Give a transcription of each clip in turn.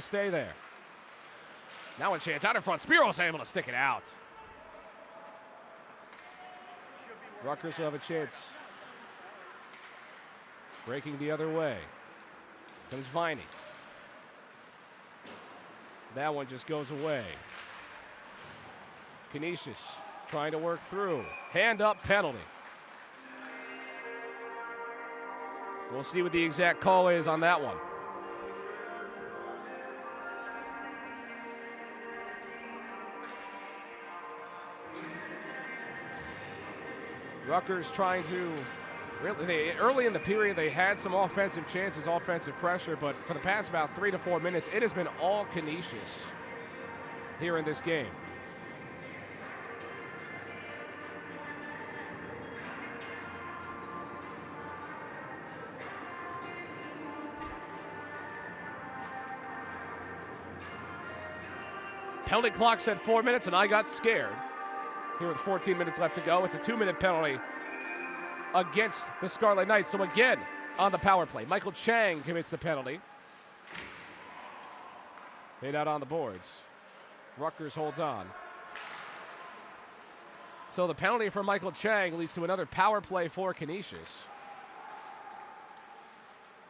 to stay there. Now a chance out in front. Spiro's able to stick it out. Rutgers will have a chance. Breaking the other way. Comes Viney. That one just goes away. Canisius trying to work through. Hand up penalty. We'll see what the exact call is on that one. Rutgers trying to, early in the period, they had some offensive chances, offensive pressure, but for the past about 3 to 4 minutes, it has been all Canisius here in this game. Penalty clock said 4 minutes, and I got scared. Here with 14 minutes left to go. It's a 2-minute penalty against the Scarlet Knights. So again, on the power play, Michael Chang commits the penalty. Paid out on the boards. Rutgers holds on. So the penalty for Michael Chang leads to another power play for Canisius.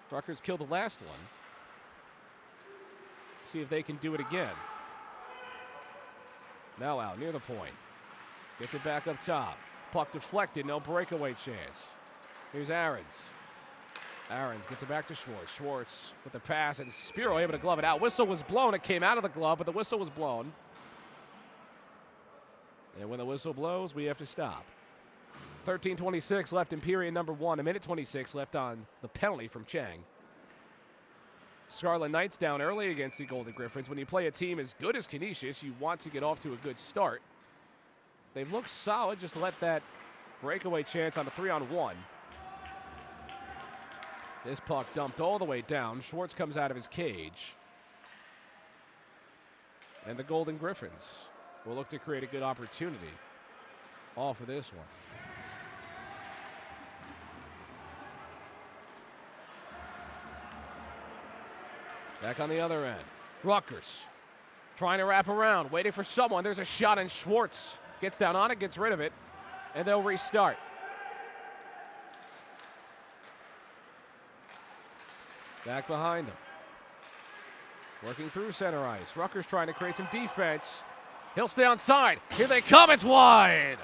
Rutgers killed the last one. See if they can do it again. Now out near the point. Gets it back up top. Puck deflected, no breakaway chance. Here's Ahrens. Ahrens gets it back to Schwartz. Schwartz with the pass, and Spiro able to glove it out. Whistle was blown. It came out of the glove, but the whistle was blown. And when the whistle blows, we have to stop. 13:26 left in period number 1. 1:26 left on the penalty from Chang. Scarlet Knights down early against the Golden Griffins. When you play a team as good as Canisius, you want to get off to a good start. They've looked solid, just let that breakaway chance on the 3-on-1. This puck dumped all the way down. Schwartz comes out of his cage. And the Golden Griffins will look to create a good opportunity. All for this one. Back on the other end. Rutgers trying to wrap around, waiting for someone. There's a shot, and Schwartz gets down on it, gets rid of it, and they'll restart. Back behind him. Working through center ice. Rutgers trying to create some defense. He'll stay on side. Here they come. It's wide.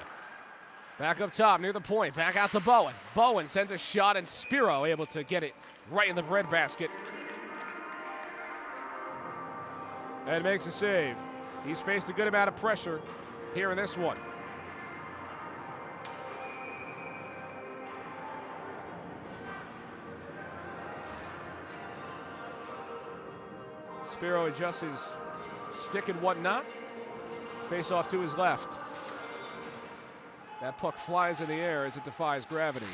Back up top near the point. Back out to Bowen. Bowen sends a shot, and Spiro able to get it right in the breadbasket. And makes a save. He's faced a good amount of pressure here in this one. Spiro adjusts his stick and whatnot. Face off to his left. That puck flies in the air as it defies gravity.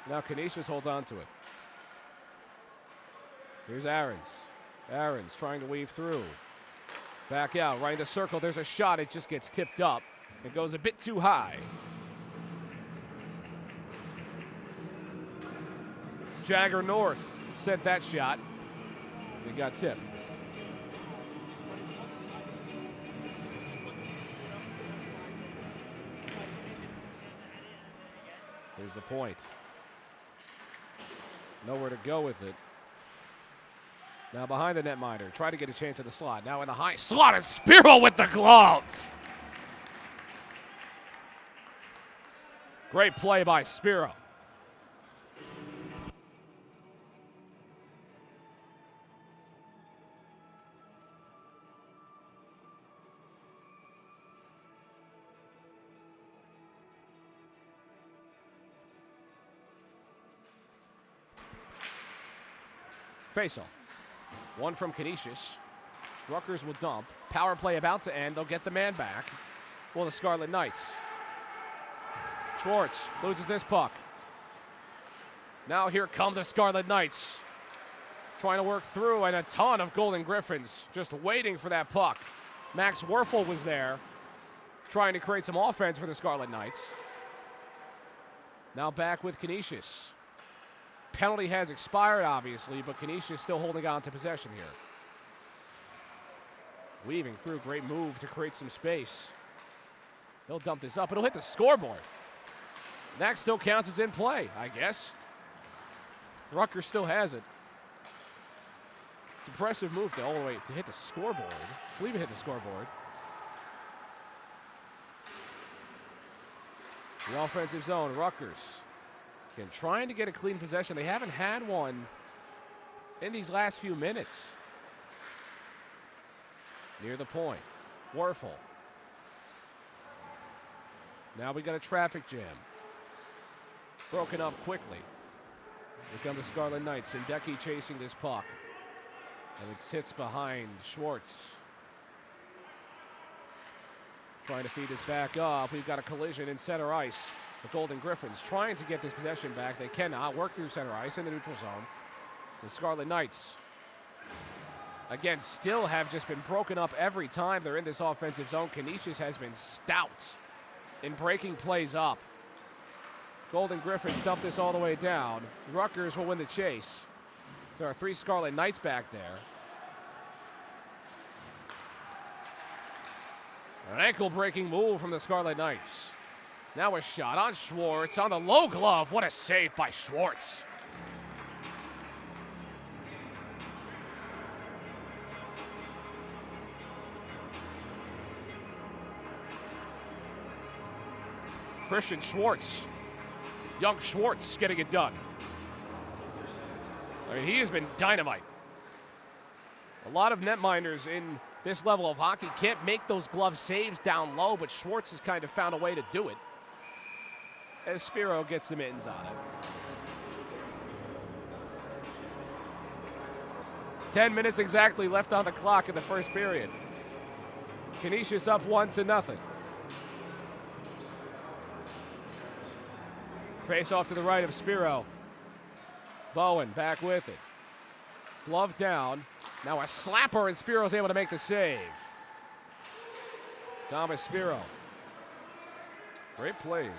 Now Canisius holds on to it. Here's Ahrens. Ahrens trying to weave through. Back out, right in the circle. There's a shot. It just gets tipped up. It goes a bit too high. Jagger North sent that shot. It got tipped. Here's the point. Nowhere to go with it. Now behind the netminder, try to get a chance at the slot. Now in the high slot, and Spiro with the glove. Great play by Spiro. Face-off. One from Canisius. Rutgers will dump. Power play about to end. They'll get the man back. Well, the Scarlet Knights. Schwartz loses this puck. Now here come the Scarlet Knights. Trying to work through, and a ton of Golden Griffins just waiting for that puck. Max Werfel was there, trying to create some offense for the Scarlet Knights. Now back with Canisius. Penalty has expired, obviously, but Canisius still holding on to possession here. Weaving through, great move to create some space. They'll dump this up. It'll hit the scoreboard. That still counts as in play, I guess. Rutgers still has it. It's an impressive move all the way to hit the scoreboard. I believe it hit the scoreboard. The offensive zone, Rutgers. Again, trying to get a clean possession. They haven't had one in these last few minutes. Near the point. Werfel. Now we got a traffic jam. Broken up quickly. Here come the Scarlet Knights. Sindeki chasing this puck. And it sits behind Schwartz. Trying to feed this back up. We've got a collision in center ice. The Golden Griffins trying to get this possession back. They cannot work through center ice in the neutral zone. The Scarlet Knights, again, still have just been broken up every time they're in this offensive zone. Canisius has been stout in breaking plays up. Golden Griffins dump this all the way down. Rutgers will win the chase. There are 3 Scarlet Knights back there. An ankle-breaking move from the Scarlet Knights. Now a shot on Schwartz on the low glove. What a save by Schwartz. Christian Schwartz. Young Schwartz getting it done. I mean, he has been dynamite. A lot of netminders in this level of hockey can't make those glove saves down low, but Schwartz has kind of found a way to do it. As Spiro gets the mittens on it. 10 minutes exactly left on the clock in the first period. Canisius up 1-0. Face off to the right of Spiro. Bowen back with it. Glove down. Now a slapper, and Spiro's able to make the save. Thomas Spiro. Great plays.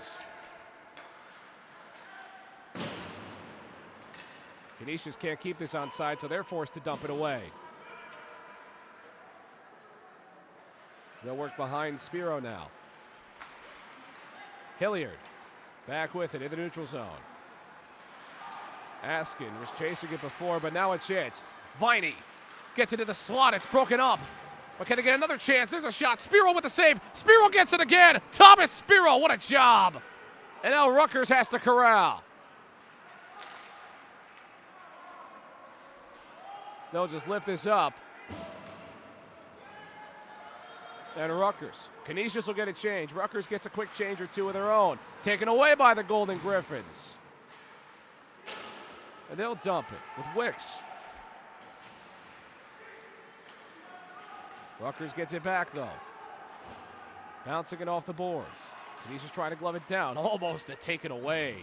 Canisius can't keep this onside, so they're forced to dump it away. They'll work behind Spiro now. Hilliard back with it in the neutral zone. Askin was chasing it before, but now a chance. Viney gets it to the slot. It's broken up. But can they get another chance? There's a shot. Spiro with the save. Spiro gets it again. Thomas Spiro, what a job. And now Rutgers has to corral. They'll just lift this up. And Rutgers. Canisius will get a change. Rutgers gets a quick change or two of their own. Taken away by the Golden Griffins. And they'll dump it with Wicks. Rutgers gets it back, though. Bouncing it off the boards. Canisius trying to glove it down. Almost taken away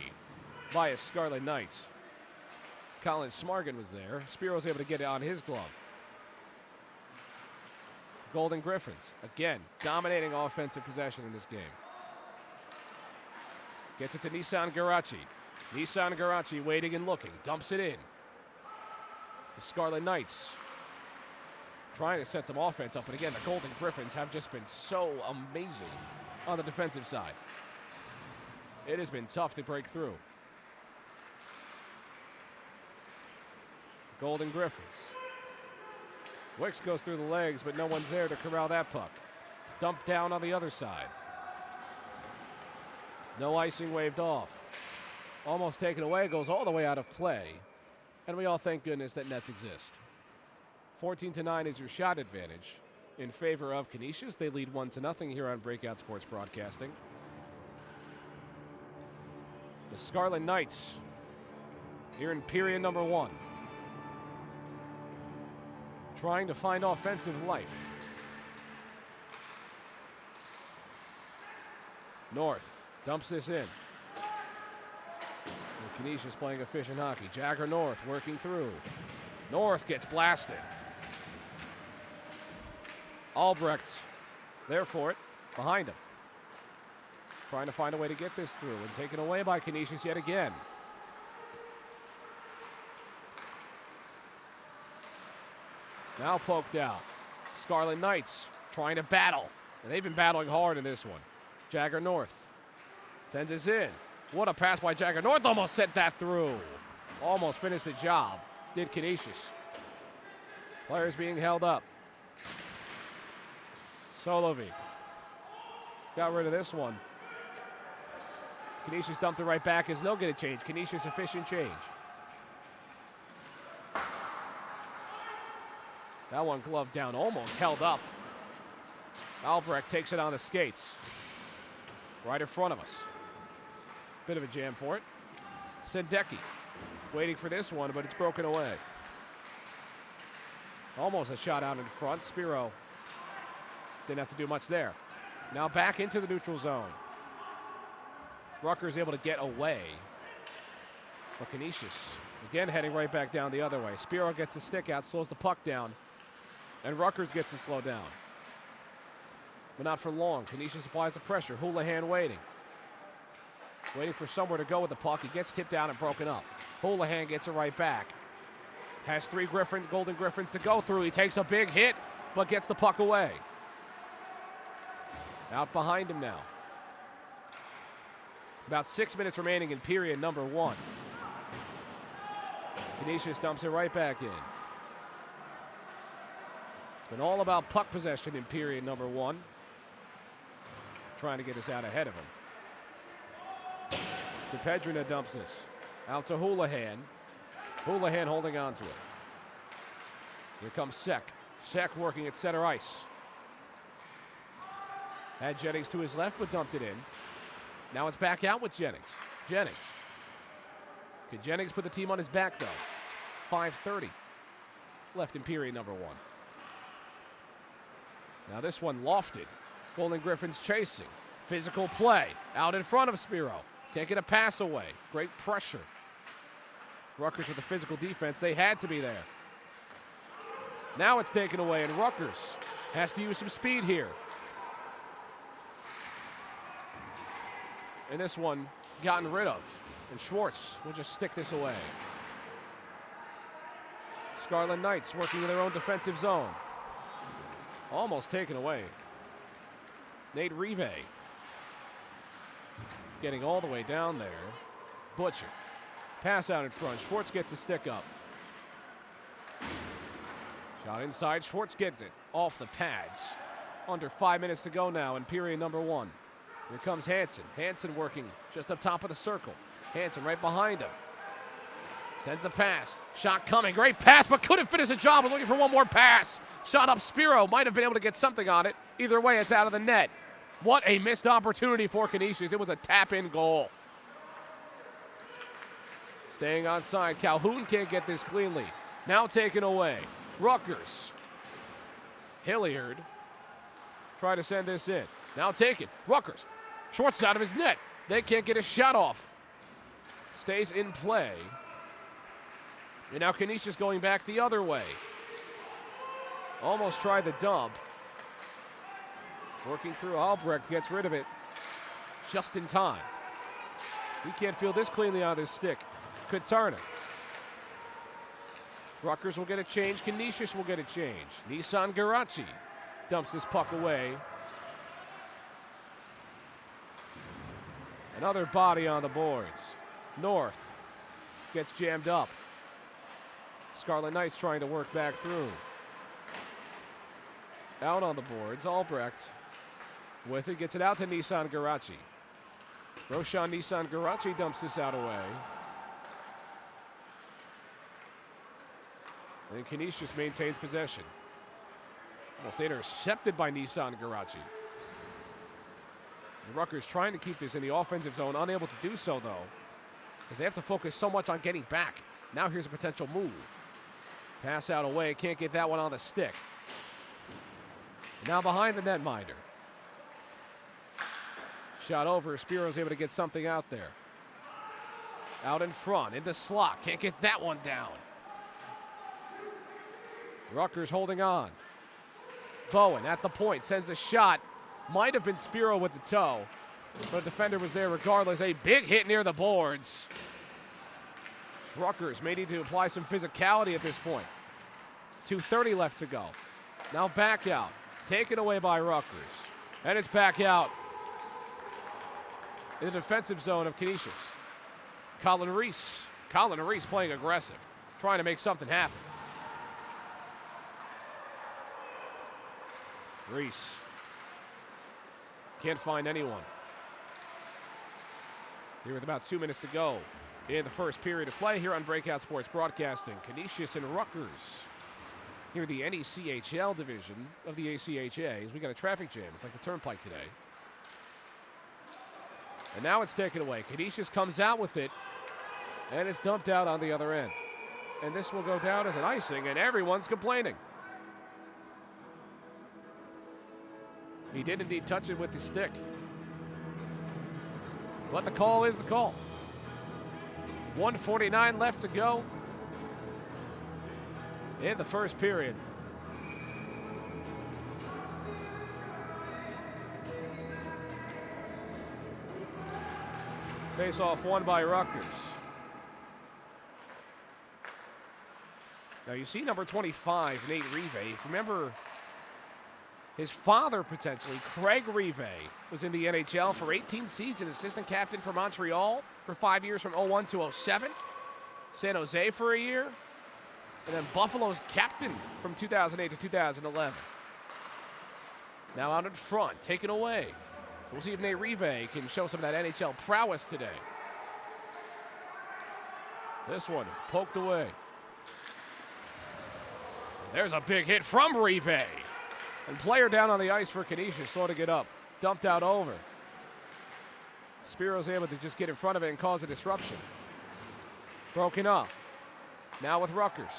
by his Scarlet Knights. Colin Smargan was there. Spiro's able to get it on his glove. Golden Griffins, again, dominating offensive possession in this game. Gets it to Nissan Garachi. Nissan Garachi waiting and looking. Dumps it in. The Scarlet Knights trying to set some offense up. But again, the Golden Griffins have just been so amazing on the defensive side. It has been tough to break through. Golden Griffins. Wicks goes through the legs, but no one's there to corral that puck. Dumped down on the other side. No icing waved off. Almost taken away, goes all the way out of play. And we all thank goodness that nets exist. 14-9 is your shot advantage in favor of Canisius. They lead 1-0 here on Breakout Sports Broadcasting. The Scarlet Knights here in period number 1. Trying to find offensive life. North dumps this in. Canisius playing efficient hockey. Jagger North working through. North gets blasted. Albrecht's there for it. Behind him. Trying to find a way to get this through and taken away by Canisius yet again. Now poked out. Scarlet Knights trying to battle. And they've been battling hard in this one. Jagger North sends us in. What a pass by Jagger North. Almost sent that through. Almost finished the job. Did Canisius. Players being held up. Solovi got rid of this one. Canisius dumped it right back as they'll get a change. Canisius efficient change. That one gloved down, almost held up. Albrecht takes it on the skates. Right in front of us. Bit of a jam for it. Sendecki waiting for this one, but it's broken away. Almost a shot out in front. Spiro didn't have to do much there. Now back into the neutral zone. Rutgers able to get away. But Canisius again heading right back down the other way. Spiro gets the stick out, slows the puck down. And Rutgers gets to slow down. But not for long. Canisius applies the pressure. Houlihan waiting. Waiting for somewhere to go with the puck. He gets tipped down and broken up. Houlihan gets it right back. Has 3 Golden Griffins to go through. He takes a big hit, but gets the puck away. Out behind him now. About 6 minutes remaining in period number 1. Canisius dumps it right back in. It's been all about puck possession in period number 1. Trying to get us out ahead of him. DePedrina dumps this. Out to Houlihan. Houlihan holding on to it. Here comes Sek. Sek working at center ice. Had Jennings to his left, but dumped it in. Now it's back out with Jennings. Jennings. Could Jennings put the team on his back, though? 5:30 left in period number 1. Now this one lofted. Golden Griffins chasing. Physical play. Out in front of Spiro. Can't get a pass away. Great pressure. Rutgers with the physical defense. They had to be there. Now it's taken away, and Rutgers has to use some speed here. And this one gotten rid of. And Schwartz will just stick this away. Scarlet Knights working in their own defensive zone. Almost taken away. Nate Rive getting all the way down there. Butcher. Pass out in front. Schwartz gets a stick up. Shot inside. Schwartz gets it off the pads. Under 5 minutes to go now in period number 1. Here comes Hansen. Hansen working just up top of the circle. Hansen right behind him. Sends a pass. Shot coming. Great pass, but couldn't finish the job. Was looking for one more pass. Shot up Spiro. Might have been able to get something on it. Either way, it's out of the net. What a missed opportunity for Canisius. It was a tap-in goal. Staying onside. Calhoun can't get this cleanly. Now taken away. Rutgers. Hilliard. Try to send this in. Now taken. Rutgers. Schwartz out of his net. They can't get a shot off. Stays in play. And now Canisius going back the other way. Almost tried the dump. Working through. Albrecht gets rid of it just in time. He can't feel this cleanly on his stick. Could turn it. Rutgers will get a change. Canisius will get a change. Nissan Garachi dumps this puck away. Another body on the boards. North gets jammed up. Scarlet Knights trying to work back through. Out on the boards. Albrecht with it. Gets it out to Nissan Garachi. Roshan Nissan Garachi dumps this out away. And Canisius maintains possession. Almost intercepted by Nissan Garachi. And Rutgers trying to keep this in the offensive zone. Unable to do so, though, because they have to focus so much on getting back. Now here's a potential move. Pass out away. Can't get that one on the stick. Now behind the netminder. Shot over. Spiro's able to get something out there. Out in front. In the slot. Can't get that one down. Rutgers holding on. Bowen at the point. Sends a shot. Might have been Spiro with the toe. But the defender was there regardless. A big hit near the boards. Rutgers may need to apply some physicality at this point. 2:30 left to go. Now back out. Taken away by Rutgers. And it's back out in the defensive zone of Canisius. Colin Reese. Colin Reese playing aggressive, trying to make something happen. Reese can't find anyone. Here with about 2 minutes to go in the first period of play here on Breakout Sports Broadcasting. Canisius and Rutgers here in the NECHL division of the ACHA. As we got a traffic jam. It's like the turnpike today. And now it's taken away. Canisius comes out with it, and it's dumped out on the other end. And this will go down as an icing, and everyone's complaining. He did indeed touch it with the stick. But the call is the call. 1:49 left to go in the first period. Face-off won by Rutgers. Now you see number 25, Nate Rive. Remember his father, potentially, Craig Rive, was in the NHL for 18 seasons, assistant captain for Montreal for 5 years from 01 to 07. San Jose for a year. And then Buffalo's captain from 2008 to 2011. Now out in front, taken away. So we'll see if Nate Rive can show some of that NHL prowess today. This one poked away. There's a big hit from Rive. And player down on the ice for Canisius, saw to get up. Dumped out over. Spiro's able to just get in front of it and cause a disruption. Broken up. Now with Rutgers.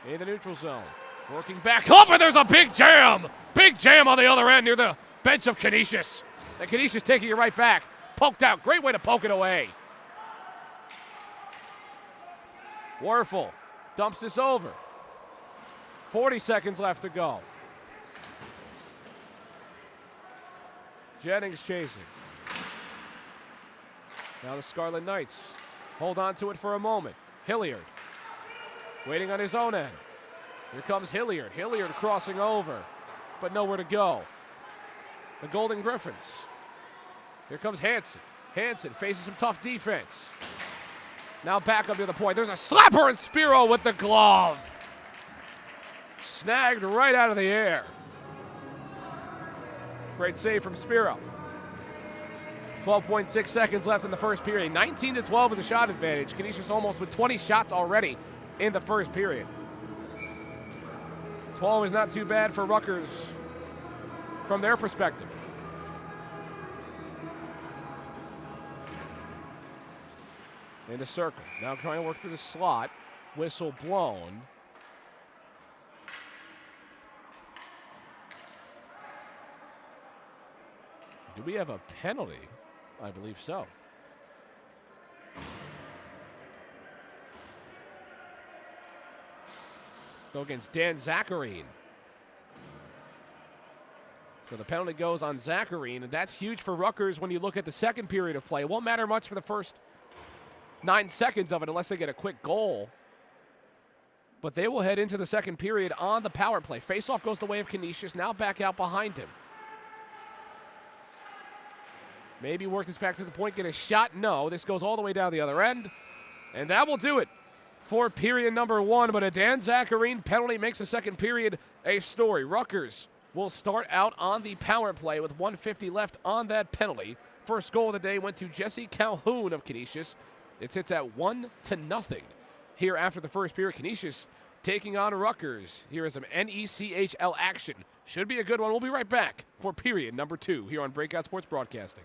In the neutral zone. Working back up, and there's a big jam! Big jam on the other end near the bench of Canisius. And Canisius taking it right back. Poked out. Great way to poke it away. Werfel dumps this over. 40 seconds left to go. Jennings chasing. Now the Scarlet Knights hold on to it for a moment. Hilliard waiting on his own end. Here comes Hilliard. Hilliard crossing over, but nowhere to go. The Golden Griffins. Here comes Hansen. Hansen faces some tough defense. Now back up to the point. There's a slapper, and Spiro with the glove. Snagged right out of the air. Great save from Spiro. 12.6 seconds left in the first period. 19-12 is a shot advantage. Canisius almost with 20 shots already in the first period. 12 is not too bad for Rutgers from their perspective. In the circle. Now trying to work through the slot. Whistle blown. Do we have a penalty? I believe so. Go against Dan Zacharine. So the penalty goes on Zacharine, and that's huge for Rutgers when you look at the second period of play. It won't matter much for the first 9 seconds of it unless they get a quick goal. But they will head into the second period on the power play. Faceoff goes the way of Canisius, now back out behind him. Maybe work this back to the point, get a shot. No, this goes all the way down the other end. And that will do it for period number one. But a Dan Zacharine penalty makes the second period a story. Rutgers will start out on the power play with 1:50 left on that penalty. First goal of the day went to Jesse Calhoun of Canisius. It sits at 1-0 here after the first period. Canisius taking on Rutgers. Here is some NECHL action. Should be a good one. We'll be right back for period number two here on Breakout Sports Broadcasting.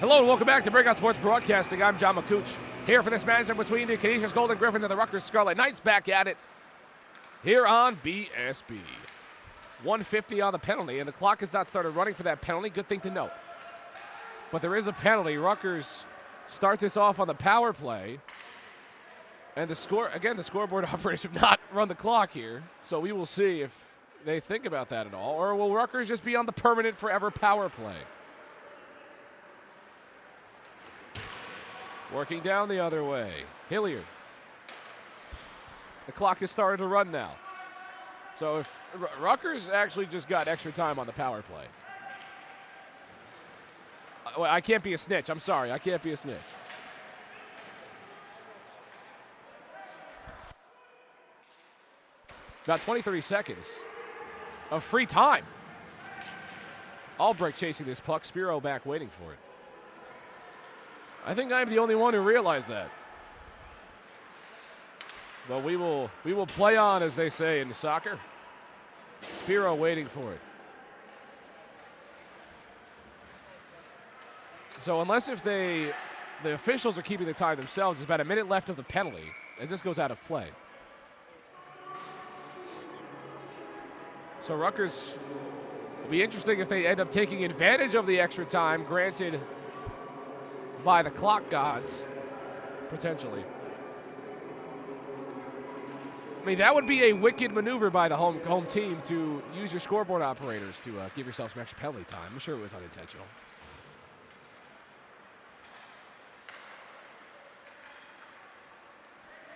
Hello and welcome back to Breakout Sports Broadcasting. I'm John McCooch, here for this matchup between the Canisius Golden Griffins and the Rutgers Scarlet Knights, back at it here on BSB. 150 on the penalty, and the clock has not started running for that penalty. Good thing to note. But there is a penalty. Rutgers starts this off on the power play. And the scoreboard operators have not run the clock here, so we will see if they think about that at all. Or will Rutgers just be on the permanent forever power play? Working down the other way. Hilliard. The clock has started to run now. So if Rutgers actually just got extra time on the power play. I can't be a snitch. I'm sorry. I can't be a snitch. About 30 seconds of free time. Albrecht chasing this puck. Spiro back waiting for it. I think I'm the only one who realized that. But we will play on, as they say in soccer. Spiro waiting for it. So unless the officials are keeping the time themselves, there's about a minute left of the penalty as this goes out of play. So Rutgers will be interesting if they end up taking advantage of the extra time granted by the clock gods, potentially. I mean, that would be a wicked maneuver by the home team to use your scoreboard operators to give yourself some extra penalty time. I'm sure it was unintentional.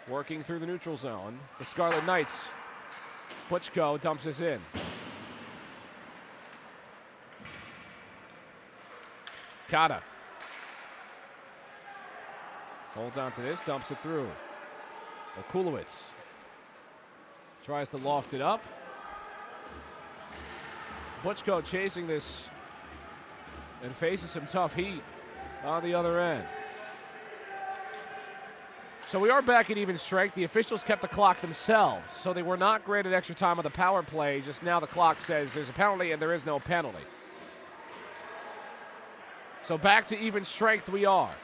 Working through the neutral zone. The Scarlet Knights. Butchko dumps this in. Kata. Holds on to this, dumps it through. Okulowicz tries to loft it up. Butchko chasing this and faces some tough heat on the other end. So we are back at even strength. The officials kept the clock themselves, so they were not granted extra time on the power play. Just now the clock says there's a penalty and there is no penalty. So back to even strength we are.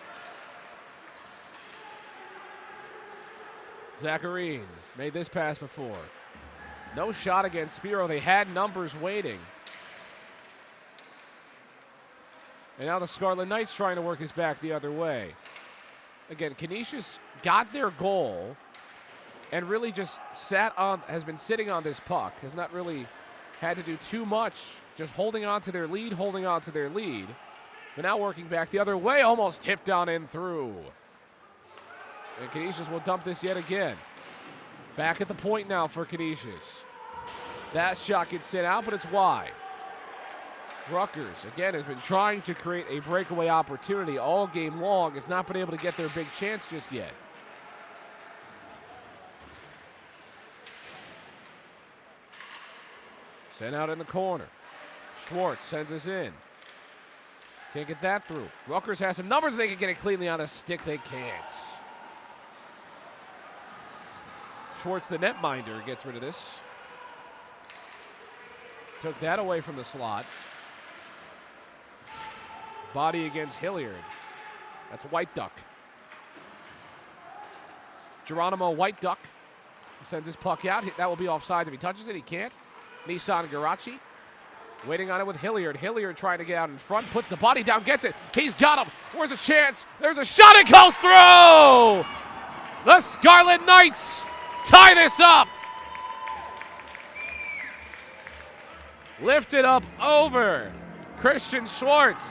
Zacharine made this pass before. No shot against Spiro. They had numbers waiting. And now the Scarlet Knights trying to work his back the other way. Again, Canisius got their goal and really just has been sitting on this puck. Has not really had to do too much. Just holding on to their lead. But now working back the other way. Almost tipped on in through. And Canisius will dump this yet again. Back at the point now for Canisius. That shot gets sent out, but it's wide. Rutgers, again, has been trying to create a breakaway opportunity all game long. Has not been able to get their big chance just yet. Sent out in the corner. Schwartz sends us in. Can't get that through. Rutgers has some numbers. They can get it cleanly on the stick. They can't. Schwartz, the netminder, gets rid of this. Took that away from the slot. Body against Hilliard. That's White Duck. Geronimo White Duck sends his puck out. That will be offside if he touches it. He can't. Nissan Garachi waiting on it with Hilliard. Hilliard trying to get out in front. Puts the body down. Gets it. He's got him. Where's a chance? There's a shot. It goes through. The Scarlet Knights tie this up. Lifted up over Christian Schwartz.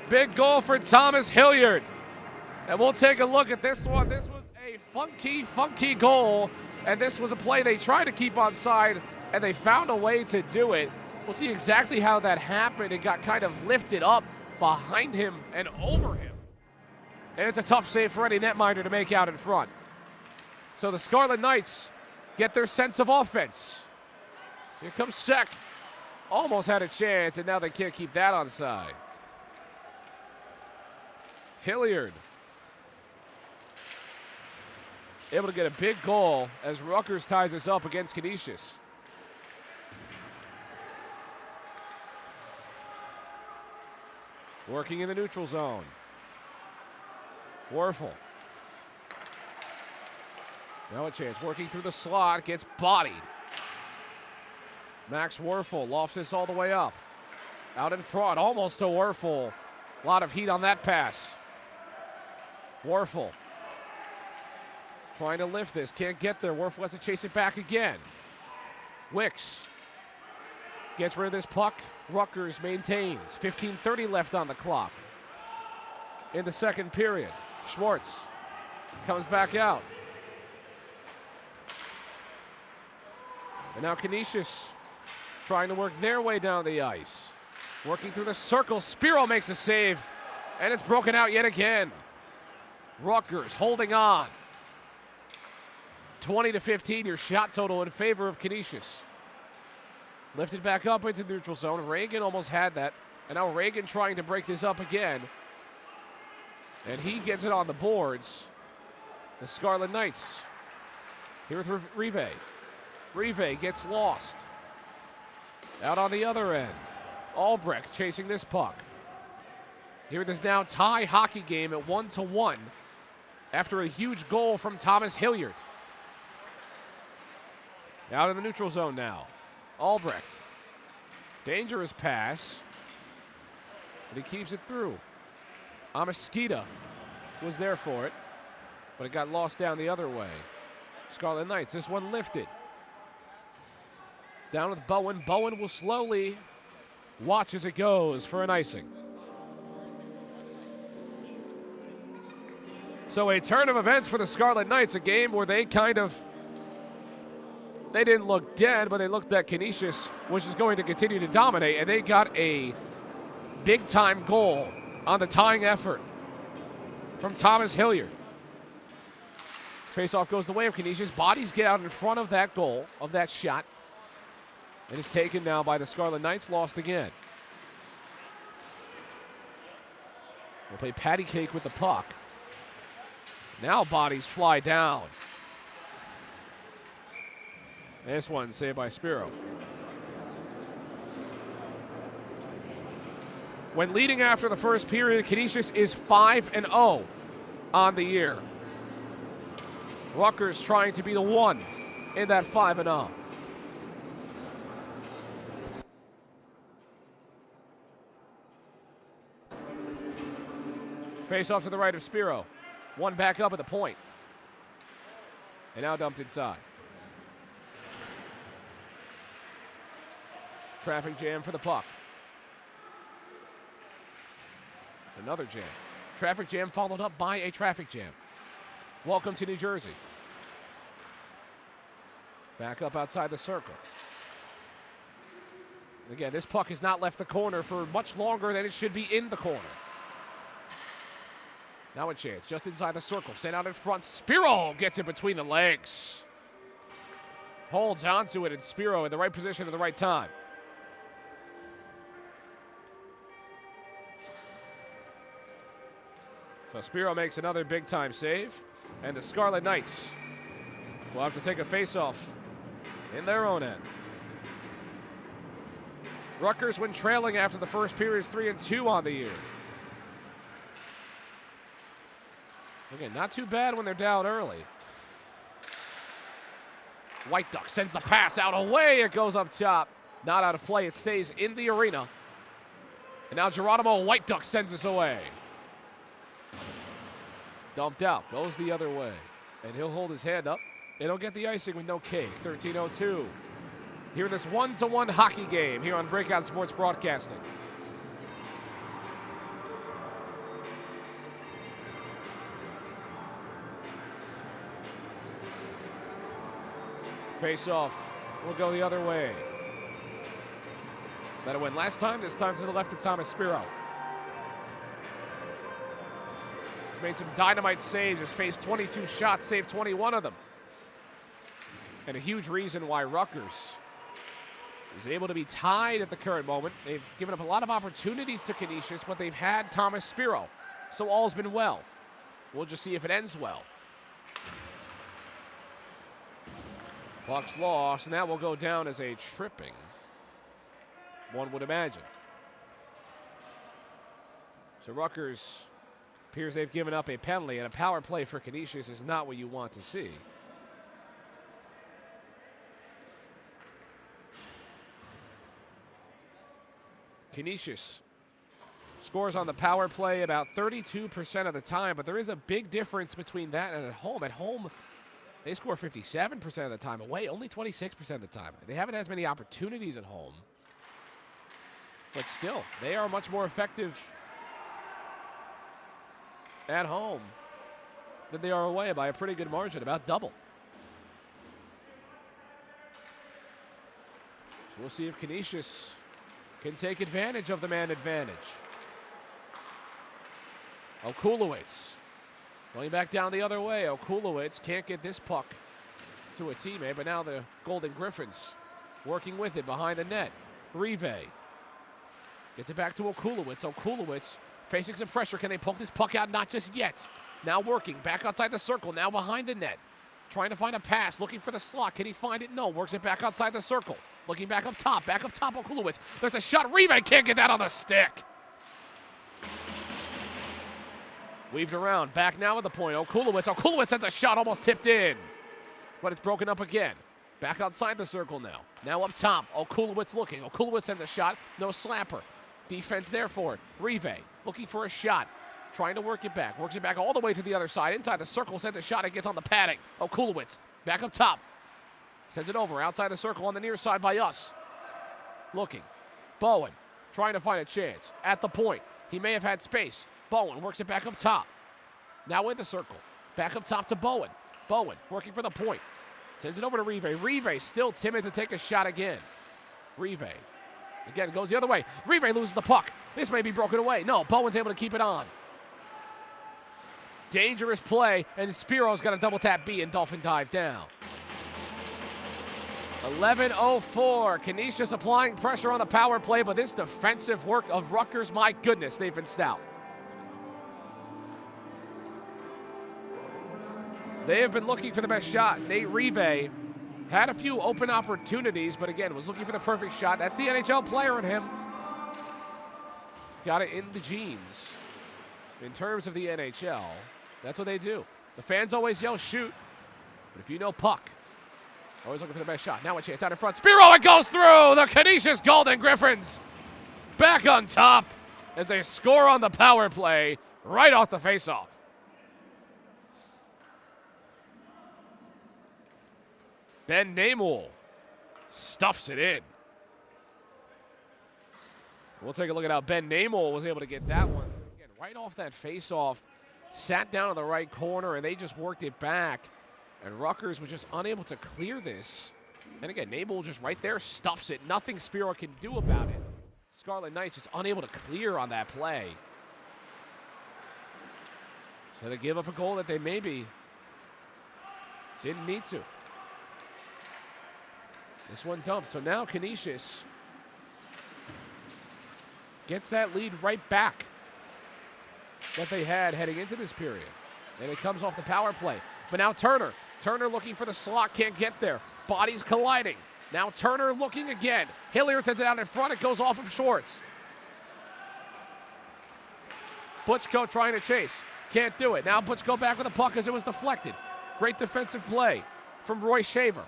Big goal for Thomas Hilliard. And we'll take a look at this one. This was a funky goal. And this was a play they tried to keep onside, and they found a way to do it. We'll see exactly how that happened. It got kind of lifted up behind him and over him. And it's a tough save for any netminder to make out in front. So the Scarlet Knights get their sense of offense. Here comes Sek. Almost had a chance, and now they can't keep that onside. Hilliard able to get a big goal as Rutgers ties us up against Canisius. Working in the neutral zone. Werfel. Now a chance. Working through the slot. Gets bodied. Max Werfel lofts this all the way up. Out in front. Almost to Werfel. A lot of heat on that pass. Werfel. Trying to lift this. Can't get there. Werfel has to chase it back again. Wicks. Gets rid of this puck. Rutgers maintains. 15:30 left on the clock. In the second period. Schwartz comes back out. And now Canisius trying to work their way down the ice. Working through the circle. Spiro makes a save. And it's broken out yet again. Rutgers holding on. 20-15, your shot total in favor of Canisius. Lifted back up into the neutral zone. Reagan almost had that. And now Reagan trying to break this up again. And he gets it on the boards. The Scarlet Knights. Here with Rive. Rive gets lost. Out on the other end. Albrecht chasing this puck. Here it is now tie hockey game at 1-1 after a huge goal from Thomas Hilliard. Out in the neutral zone now. Albrecht. Dangerous pass. But he keeps it through. Amesquita was there for it, but it got lost down the other way. Scarlet Knights, this one lifted. Down with Bowen. Bowen will slowly watch as it goes for an icing. So a turn of events for the Scarlet Knights, a game where they didn't look dead, but they looked that Canisius was just going to continue to dominate, and they got a big-time goal on the tying effort from Thomas Hilliard. Faceoff goes the way of Canisius. Bodies get out in front of that goal, of that shot. And is taken now by the Scarlet Knights, lost again. We'll play patty cake with the puck. Now bodies fly down. This one saved by Spiro. When leading after the first period, Canisius is 5-0 on the year. Rutgers trying to be the one in that 5-0. Face off to the right of Spiro. One back up at the point. And now dumped inside. Traffic jam for the puck. Another jam. Traffic jam followed up by a traffic jam. Welcome to New Jersey. Back up outside the circle. Again, this puck has not left the corner for much longer than it should be in the corner. Now a chance, just inside the circle, sent out in front. Spiro gets it between the legs. Holds onto it, and Spiro in the right position at the right time. So Spiro makes another big-time save, and the Scarlet Knights will have to take a face-off in their own end. Rutgers, when trailing after the first period, is 3-2 on the year. Again, not too bad when they're down early. White Duck sends the pass out. Away it goes up top. Not out of play. It stays in the arena. And now Geronimo White Duck sends this away. Dumped out. Goes the other way. And he'll hold his hand up. And he'll get the icing with no cake. 13:02. Here in this 1-1 hockey game here on Breakout Sports Broadcasting. Face-off will go the other way. That went last time, this time to the left of Thomas Spiro. He's made some dynamite saves, has faced 22 shots, saved 21 of them. And a huge reason why Rutgers is able to be tied at the current moment. They've given up a lot of opportunities to Canisius, but they've had Thomas Spiro. So all's been well. We'll just see if it ends well. Puck's lost, and that will go down as a tripping, one would imagine. So Rutgers appears they've given up a penalty, and a power play for Canisius is not what you want to see. Canisius scores on the power play about 32% of the time, but there is a big difference between that and at home. At home, they score 57% of the time. Away, only 26% of the time. They haven't had as many opportunities at home, but still, they are much more effective at home than they are away by a pretty good margin, about double. So we'll see if Canisius can take advantage of the man advantage. Okulowicz going back down the other way. Okulowicz can't get this puck to a teammate, but now the Golden Griffins working with it behind the net. Rive gets it back to Okulowicz. Okulowicz facing some pressure. Can they poke this puck out? Not just yet. Now working back outside the circle. Now behind the net. Trying to find a pass. Looking for the slot. Can he find it? No. Works it back outside the circle. Looking back up top. Back up top, Okulowicz. There's a shot. Rive can't get that on the stick. Weaved around. Back now at the point. Okulowicz sends a shot almost tipped in. But it's broken up again. Back outside the circle now. Now up top. Okulowicz looking. Okulowicz sends a shot. No slapper. Defense there for it. Rive looking for a shot. Trying to work it back. Works it back all the way to the other side. Inside the circle. Sends a shot. It gets on the padding. Okulowicz back up top. Sends it over outside the circle on the near side by us. Looking. Bowen trying to find a chance. At the point. He may have had space. Bowen works it back up top. Now in the circle. Back up top to Bowen. Bowen working for the point. Sends it over to Rive. Rive still timid to take a shot again. Rive again goes the other way. Rive loses the puck. This may be broken away. No, Bowen's able to keep it on. Dangerous play, and Spiro's got a double tap B and Dolphin dive down. 11:04. Canisius applying pressure on the power play, but this defensive work of Rutgers, my goodness, they've been stout. They have been looking for the best shot. Nate Rive had a few open opportunities, but again, was looking for the perfect shot. That's the NHL player in him. Got it in the genes. In terms of the NHL, that's what they do. The fans always yell shoot, but if you know puck, always looking for the best shot. Now a chance out in front. Spiro, it goes through! The Canisius Golden Griffins back on top as they score on the power play right off the faceoff. Ben Namul stuffs it in. We'll take a look at how Ben Namul was able to get that one. Again, right off that faceoff, sat down in the right corner, and they just worked it back. And Rutgers was just unable to clear this. And again, Namul just right there stuffs it. Nothing Spiro can do about it. Scarlet Knights just unable to clear on that play. So they give up a goal that they maybe didn't need to. This one dumped. So now Canisius gets that lead right back that they had heading into this period. And it comes off the power play. But now Turner. Turner looking for the slot. Can't get there. Bodies colliding. Now Turner looking again. Hilliard sends it out in front. It goes off of Shorts. Butchko trying to chase. Can't do it. Now Butchko back with the puck as it was deflected. Great defensive play from Roy Shaver.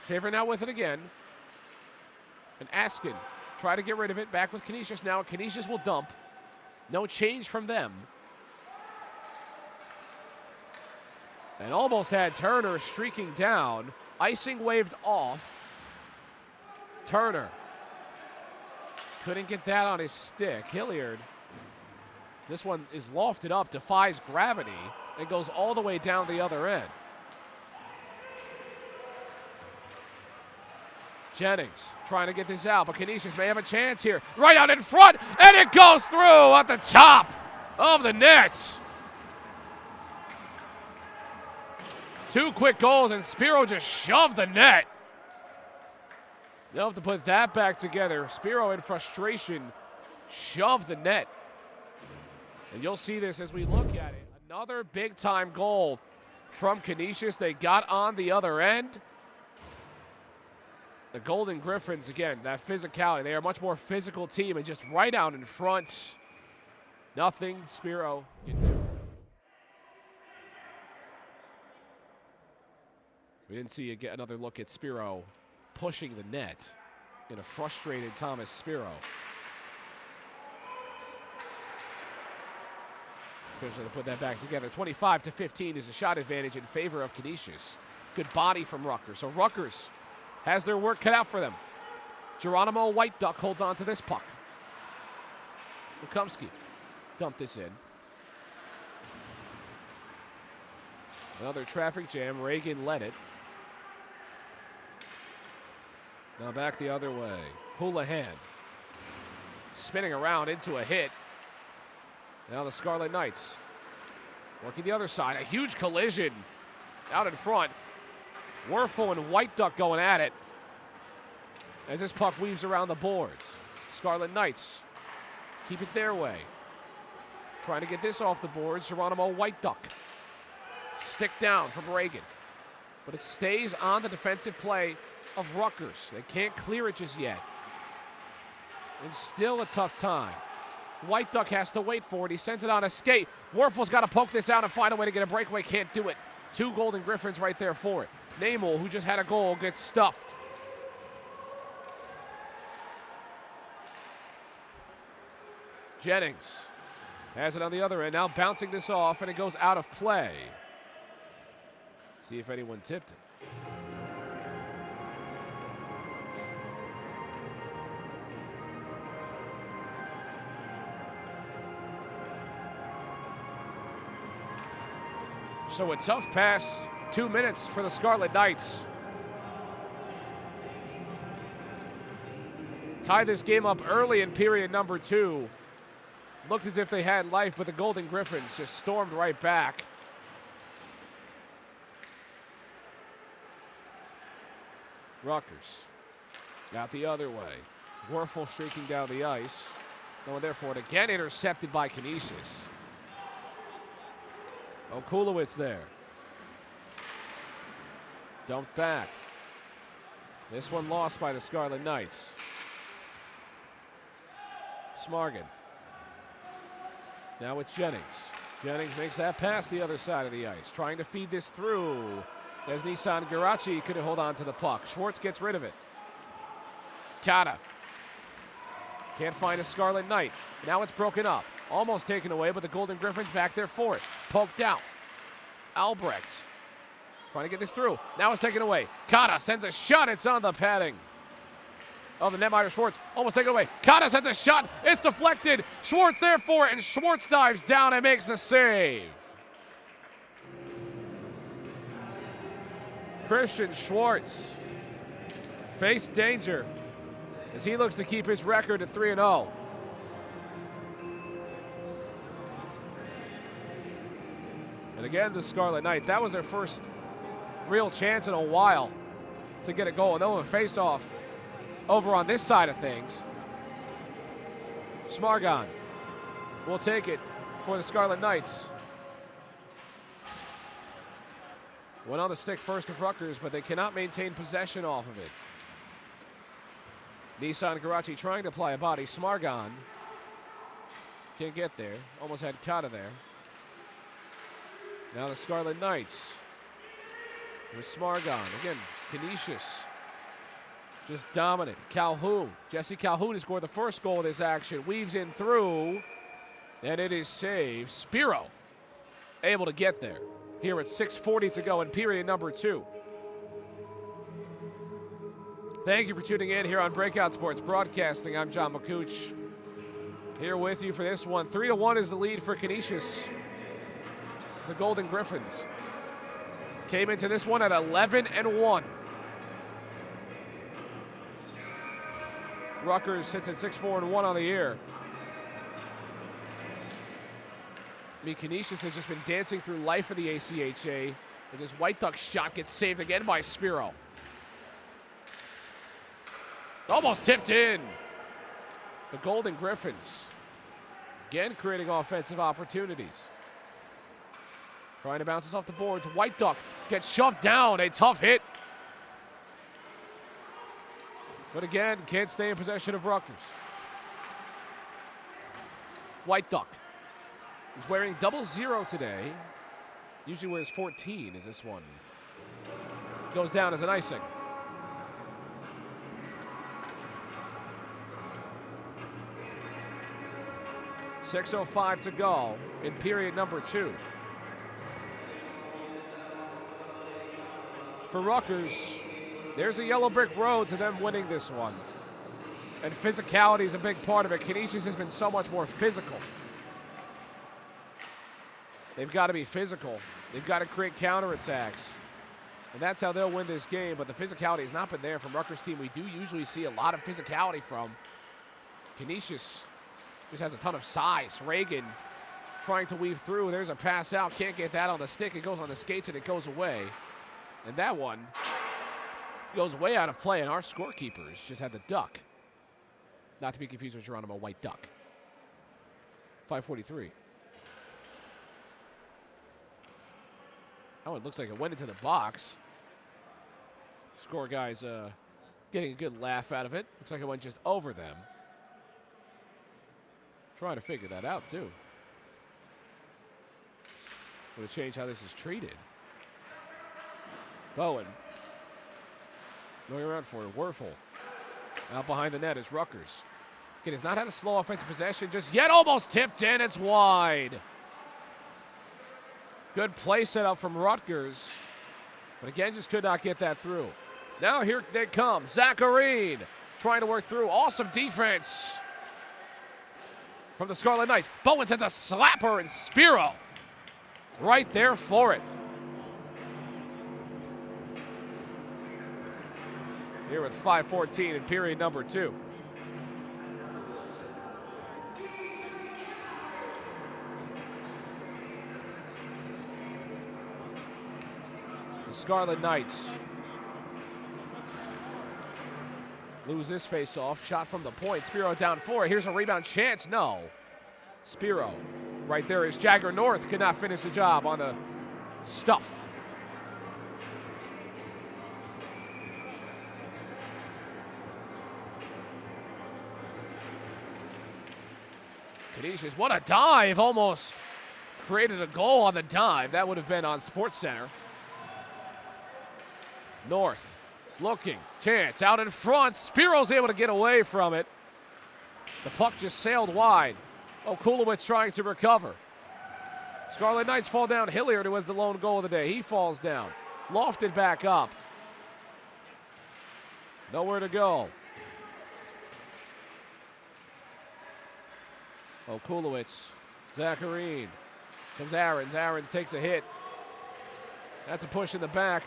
Shaver now with it again. And Askin try to get rid of it. Back with Canisius now. Canisius will dump. No change from them. And almost had Turner streaking down. Icing waved off. Turner couldn't get that on his stick. Hilliard. This one is lofted up, defies gravity, and goes all the way down the other end. Jennings trying to get this out, but Canisius may have a chance here. Right out in front, and it goes through at the top of the nets. Two quick goals, and Spiro just shoved the net. They'll have to put that back together. Spiro, in frustration, shoved the net. And you'll see this as we look at it. Another big-time goal from Canisius. They got on the other end. The Golden Griffins, again, that physicality. They are a much more physical team and just right out in front. Nothing Spiro can do. We didn't see get another look at Spiro pushing the net in a frustrated Thomas Spiro. Officially to put that back together. 25-15 is a shot advantage in favor of Canisius. Good body from Rutgers. So Rutgers has their work cut out for them. Geronimo White Duck holds on to this puck. Lukumsky dumped this in. Another traffic jam. Reagan led it. Now back the other way. Houlihan spinning around into a hit. Now the Scarlet Knights working the other side. A huge collision out in front. Werfel and White Duck going at it as this puck weaves around the boards. Scarlet Knights keep it their way. Trying to get this off the boards. Geronimo White Duck. Stick down from Reagan. But it stays on the defensive play of Rutgers. They can't clear it just yet. It's still a tough time. White Duck has to wait for it. He sends it on a skate. Werfel's got to poke this out and find a way to get a breakaway. Can't do it. 2 Golden Griffins right there for it. Namel, who just had a goal, gets stuffed. Jennings has it on the other end. Now bouncing this off, and it goes out of play. See if anyone tipped it. So a tough past 2 minutes for the Scarlet Knights. Tie this game up early in period number 2. Looked as if they had life, but the Golden Griffins just stormed right back. Rutgers out the other way. Werfel streaking down the ice. Going there for it again, intercepted by Canisius. Okulowicz there. Dumped back. This one lost by the Scarlet Knights. Smargan. Now it's Jennings. Jennings makes that pass the other side of the ice. Trying to feed this through. As Nissan Garachi couldn't hold on to the puck. Schwartz gets rid of it. Kata. Can't find a Scarlet Knight. Now it's broken up. Almost taken away, but the Golden Griffins back there for it. Poked out. Albrecht trying to get this through. Now it's taken away. Kata sends a shot. It's on the padding. Oh, the netminder Schwartz almost taken away. Kata sends a shot. It's deflected. Schwartz there for it, and Schwartz dives down and makes the save. Christian Schwartz faced danger as he looks to keep his record at 3-0. And again, the Scarlet Knights, that was their first real chance in a while to get a goal. And then a face-off over on this side of things. Smargon will take it for the Scarlet Knights. Went on the stick first of Rutgers, but they cannot maintain possession off of it. Nissan Garachi trying to apply a body. Smargon can't get there. Almost had Kata there. Now the Scarlet Knights with Smargon. Again, Canisius just dominant. Calhoun. Jesse Calhoun has scored the first goal of this action. Weaves in through, and it is saved. Spiro able to get there. Here at 6:40 to go in period number 2. Thank you for tuning in here on Breakout Sports Broadcasting. I'm John McCooch here with you for this one. 3-1 is the lead for Canisius. The Golden Griffins came into this one at 11-1. Rutgers sits at 6-4-1 on the year. Canisius has just been dancing through life for the ACHA as this White Duck shot gets saved again by Spiro. Almost tipped in. The Golden Griffins again creating offensive opportunities. Trying to bounce this off the boards. White Duck gets shoved down. A tough hit. But again, can't stay in possession of Rutgers. White Duck. He's wearing 00 today. Usually wears 14 as this one goes down as an icing. .6:05 to go in period number 2. For Rutgers, there's a yellow brick road to them winning this one. And physicality is a big part of it. Canisius has been so much more physical. They've got to be physical. They've got to create counterattacks. And that's how they'll win this game. But the physicality has not been there from Rutgers' team. We do usually see a lot of physicality from Canisius. Just has a ton of size. Reagan trying to weave through. There's a pass out. Can't get that on the stick. It goes on the skates and it goes away. And that one goes way out of play. And our scorekeepers just had the duck. Not to be confused with Geronimo White Duck. 5:43. Oh, it looks like it went into the box. Score guys getting a good laugh out of it. Looks like it went just over them. Trying to figure that out, too. Would have changed how this is treated. Bowen. Going around for it. Werfel. Out behind the net is Rutgers. Again, has not had a slow offensive possession just yet. Almost tipped in. It's wide. Good play set up from Rutgers. But again, just could not get that through. Now here they come. Zacharine trying to work through. Awesome defense from the Scarlet Knights. Bowen sends a slapper, and Spiro right there for it. Here with 5:14 in period number 2. The Scarlet Knights lose this face-off. Shot from the point. Spiro down 4. Here's a rebound chance. No. Spiro right there is Jagger North. Could not finish the job on the stuff. Canisius, what a dive. Almost created a goal on the dive. That would have been on SportsCenter. North looking. Chance out in front. Spiro's able to get away from it. The puck just sailed wide. Oh, Kulowitz trying to recover. Scarlet Knights fall down. Hilliard, who was the lone goal of the day, he falls down. Lofted back up. Nowhere to go. Oh, Kulowitz. Zacharine. Comes Aarons. Aarons takes a hit. That's a push in the back.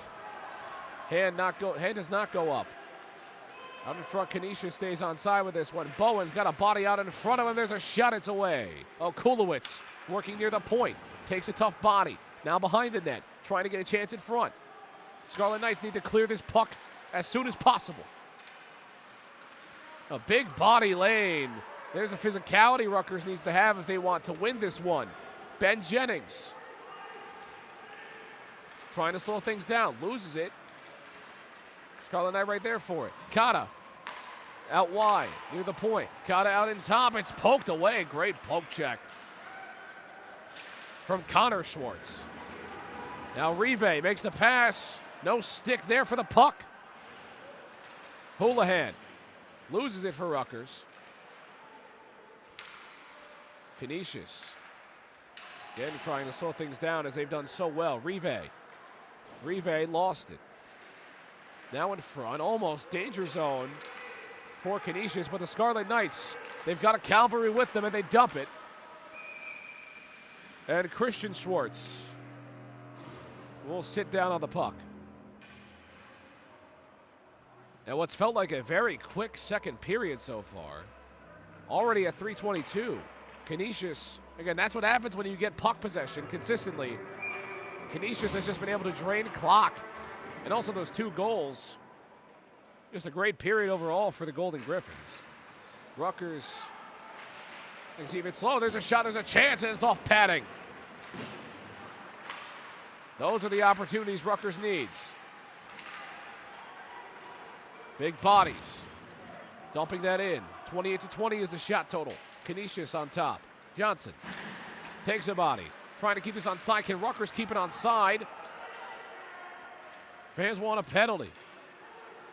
Hand does not go up. Out in front, Canisius stays on side with this one. Bowen's got a body out in front of him. There's a shot. It's away. Oh, Kulowitz working near the point. Takes a tough body. Now behind the net. Trying to get a chance in front. Scarlet Knights need to clear this puck as soon as possible. A big body lane. There's a physicality Rutgers needs to have if they want to win this one. Ben Jennings. Trying to slow things down. Loses it. Scarlet Knight right there for it. Kata out wide near the point. Kata out in top. It's poked away. Great poke check from Connor Schwartz. Now Rive makes the pass. No stick there for the puck. Houlihan loses it for Rutgers. Canisius again trying to slow things down as they've done so well. Rive lost it. Now in front, almost danger zone for Canisius, but the Scarlet Knights, they've got a cavalry with them and they dump it. And Christian Schwartz will sit down on the puck. And what's felt like a very quick second period so far, already at 3:22. Canisius, again, that's what happens when you get puck possession consistently. Canisius has just been able to drain clock. And also those 2 goals. Just a great period overall for the Golden Griffins. Rutgers, you can see if it's slow. There's a shot, there's a chance, and it's off padding. Those are the opportunities Rutgers needs. Big bodies. Dumping that in. 28-20 is the shot total. Canisius on top. Johnson takes a body. Trying to keep this on side. Can Rutgers keep it on side? Fans want a penalty.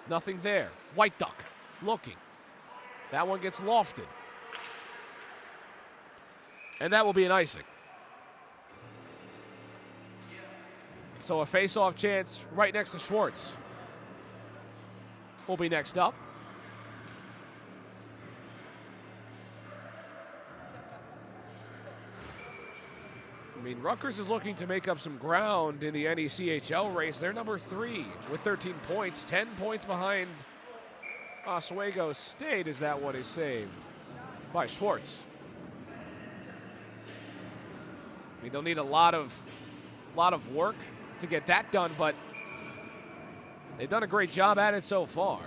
Nothing there. White Duck looking. That one gets lofted. And that will be an icing. So a face-off chance right next to Schwartz will be next up. I mean, Rutgers is looking to make up some ground in the NECHL race. They're number 3 with 13 points, 10 points behind Oswego State as that one is saved by Schwartz. I mean, they'll need a lot of work to get that done, but they've done a great job at it so far.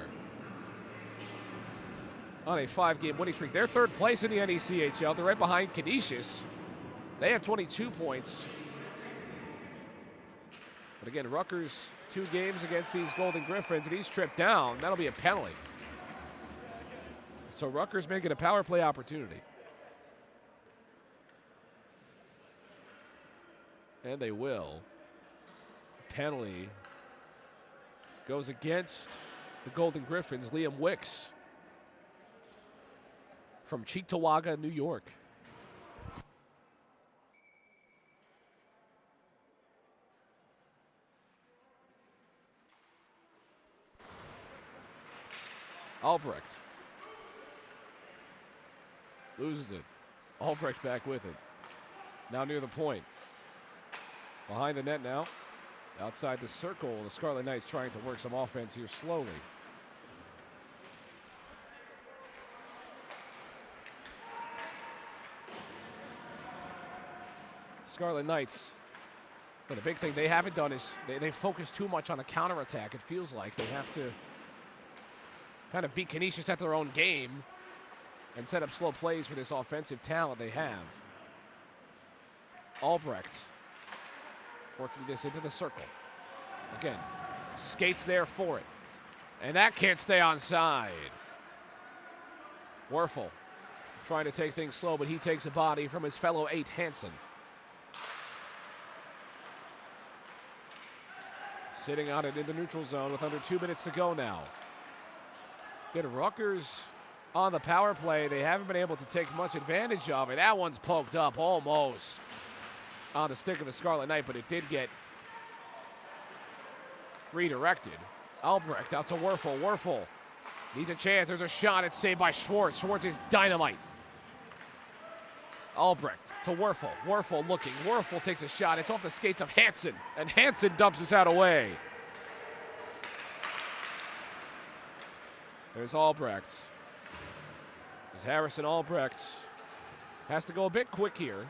On a 5-game winning streak. They're third place in the NECHL. They're right behind Canisius. They have 22 points. But again, Rutgers, 2 games against these Golden Griffins, and he's tripped down. That'll be a penalty. So Rutgers making a power play opportunity. And they will. Penalty goes against the Golden Griffins. Liam Wicks from Cheektowaga, New York. Albrecht loses it. Albrecht back with it. Now near the point. Behind the net now. Outside the circle, the Scarlet Knights trying to work some offense here slowly. Scarlet Knights, but the big thing they haven't done is they focus too much on the counterattack. It feels like they have to kind of beat Canisius at their own game and set up slow plays for this offensive talent they have. Albrecht working this into the circle. Again, skates there for it. And that can't stay on side. Werfel trying to take things slow, but he takes a body from his fellow 8, Hansen. Sitting out it in the neutral zone with under 2 minutes to go now. Good. Rutgers on the power play. They haven't been able to take much advantage of it. That one's poked up almost on the stick of a Scarlet Knight, but it did get redirected. Albrecht out to Werfel. Werfel needs a chance. There's a shot. It's saved by Schwartz. Schwartz is dynamite. Albrecht to Werfel. Werfel looking. Werfel takes a shot. It's off the skates of Hansen, and Hansen dumps this out away. There's Albrecht. There's Harrison Albrecht. Has to go a bit quick here.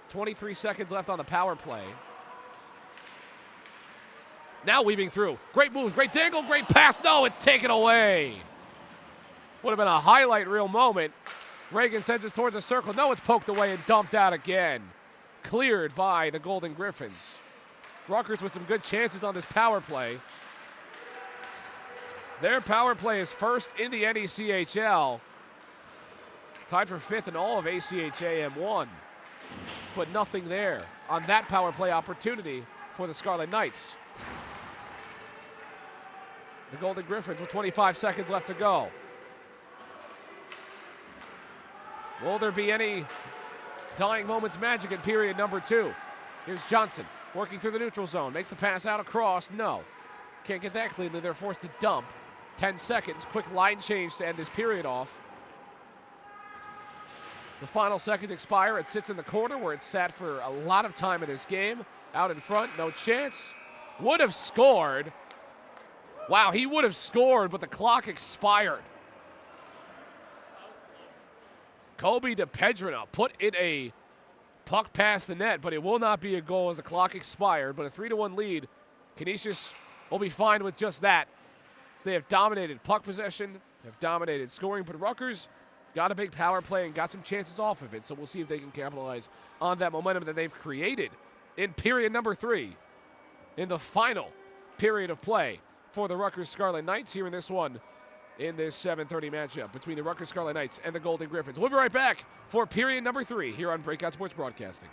23 seconds left on the power play. Now weaving through. Great moves, great dangle, great pass. No, it's taken away. Would have been a highlight reel moment. Reagan sends it towards the circle. No, it's poked away and dumped out again. Cleared by the Golden Griffins. Rutgers with some good chances on this power play. Their power play is first in the NECHL. Tied for 5th in all of ACHA M1. But nothing there on that power play opportunity for the Scarlet Knights. The Golden Griffins with 25 seconds left to go. Will there be any dying moments magic in period number 2? Here's Johnson working through the neutral zone. Makes the pass out across. No. Can't get that cleanly. They're forced to dump. 10 seconds. Quick line change to end this period off. The final seconds expire. It sits in the corner where it's sat for a lot of time in this game. Out in front. No chance. Would have scored. Wow, he would have scored, but the clock expired. Kobe DePedrina put in a puck past the net, but it will not be a goal as the clock expired. But a 3-1 lead. Canisius will be fine with just that. They have dominated puck possession, have dominated scoring, but Rutgers got a big power play and got some chances off of it. So we'll see if they can capitalize on that momentum that they've created in period number 3, in the final period of play for the Rutgers Scarlet Knights here in this one in this 7:30 matchup between the Rutgers Scarlet Knights and the Golden Griffins. We'll be right back for period number 3 here on Breakout Sports Broadcasting.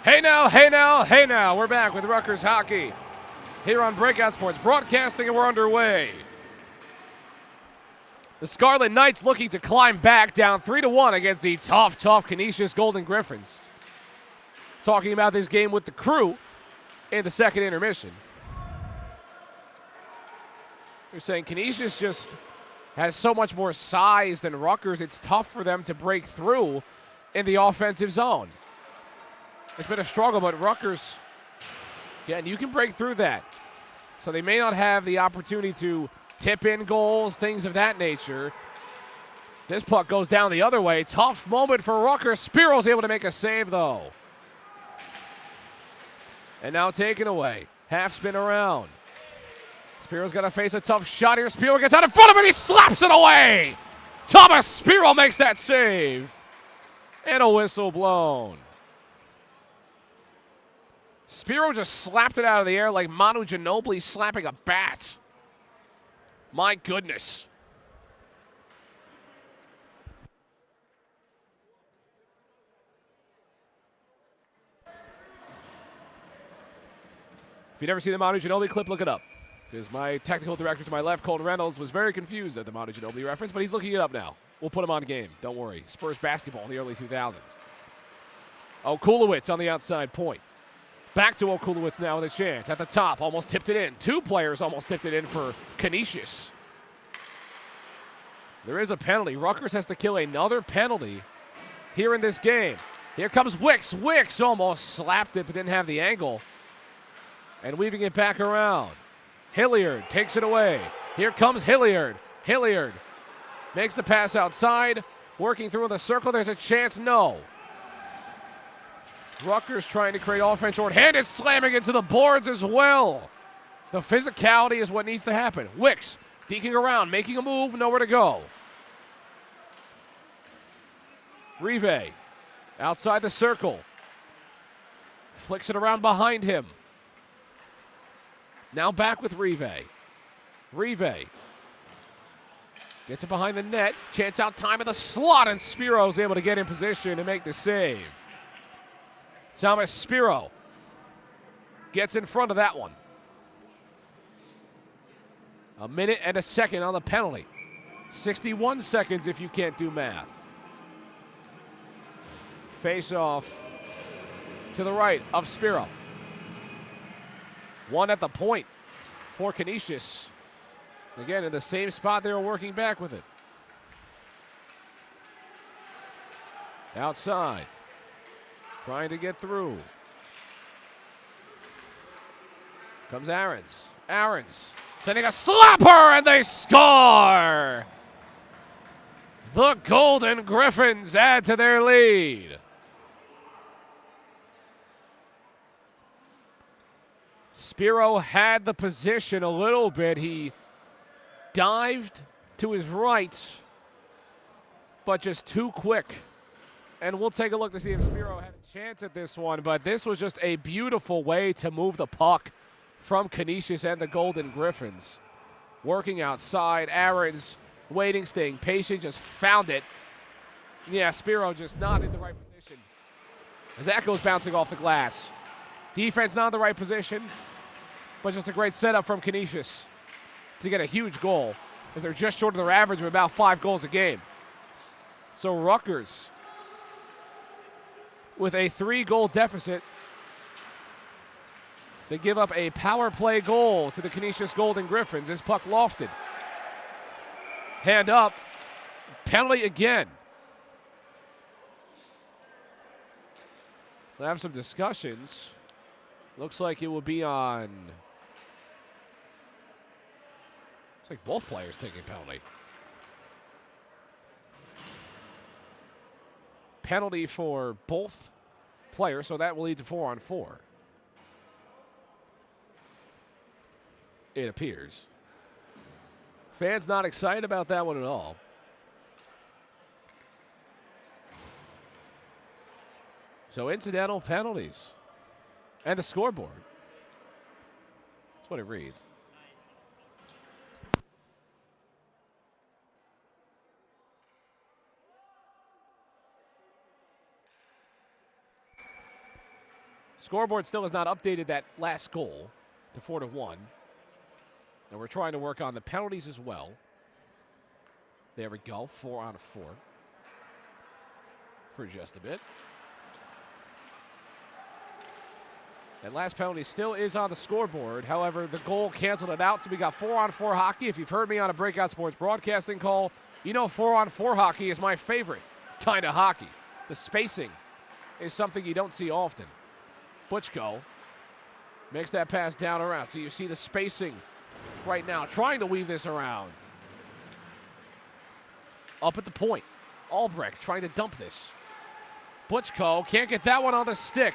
Hey now, hey now, hey now. We're back with Rutgers Hockey here on Breakout Sports Broadcasting, and we're underway. The Scarlet Knights looking to climb back, down 3-1 against the tough Canisius Golden Griffins. Talking about this game with the crew in the second intermission. You're saying Canisius just has so much more size than Rutgers. It's tough for them to break through in the offensive zone. It's been a struggle, but Rutgers, again, you can break through that. So they may not have the opportunity to tip in goals, things of that nature. This puck goes down the other way. Tough moment for Rutgers. Spiro's able to make a save, though. And now taken away. Half spin around. Spiro's got to face a tough shot here. Spiro gets out in front of it. He slaps it away. Thomas Spiro makes that save. And a whistle blown. Spiro just slapped it out of the air like Manu Ginobili slapping a bat. My goodness. If you never seen the Manu Ginobili clip, look it up. Because my technical director to my left, Colton Reynolds, was very confused at the Manu Ginobili reference, but he's looking it up now. We'll put him on game. Don't worry. Spurs basketball in the early 2000s. Okulowicz on the outside point. Back to Okulowicz now with a chance. At the top, almost tipped it in. Two players almost tipped it in for Canisius. There is a penalty. Rutgers has to kill another penalty here in this game. Here comes Wicks. Wicks almost slapped it but didn't have the angle. And weaving it back around. Hilliard takes it away. Here comes Hilliard. Hilliard makes the pass outside. Working through the circle. There's a chance. No. Rutgers trying to create offense short-handed, slamming into the boards as well. The physicality is what needs to happen. Wicks deking around, making a move, nowhere to go. Rive outside the circle. Flicks it around behind him. Now back with Rive. Rive gets it behind the net. Chance out time in the slot, and Spiro's able to get in position and make the save. Thomas Spiro gets in front of that one. A minute and a second on the penalty. 61 seconds if you can't do math. Face off to the right of Spiro. One at the point for Canisius. Again, in the same spot they were working back with it. Outside. Trying to get through. Comes Ahrens. Ahrens sending a slapper, and they score! The Golden Griffins add to their lead. Spiro had the position a little bit. He dived to his right, but just too quick. And we'll take a look to see if Spiro had a chance at this one, but this was just a beautiful way to move the puck from Canisius and the Golden Griffins. Working outside, Ahrens waiting, staying patient, just found it. Yeah, Spiro just not in the right position. As that goes bouncing off the glass. Defense not in the right position, but just a great setup from Canisius to get a huge goal, as they're just short of their average of about 5 goals a game. So Rutgers, with a 3-goal deficit, they give up a power play goal to the Canisius Golden Griffins. This puck lofted. Hand up. Penalty again. We'll have some discussions. Looks like it will be on. Looks like both players taking penalty. Penalty for both players, so that will lead to 4-on-4. It appears. Fans not excited about that one at all. So incidental penalties. And the scoreboard. That's what it reads. Scoreboard still has not updated that last goal to 4-1. And we're trying to work on the penalties as well. There we go, 4 out of 4 for just a bit. That last penalty still is on the scoreboard. However, the goal canceled it out, so we got 4-on-4 hockey. If you've heard me on a Breakout Sports broadcasting call, you know 4-on-4 hockey is my favorite kind of hockey. The spacing is something you don't see often. Butchko makes that pass down around. So you see the spacing right now, trying to weave this around. Up at the point. Albrecht trying to dump this. Butchko can't get that one on the stick.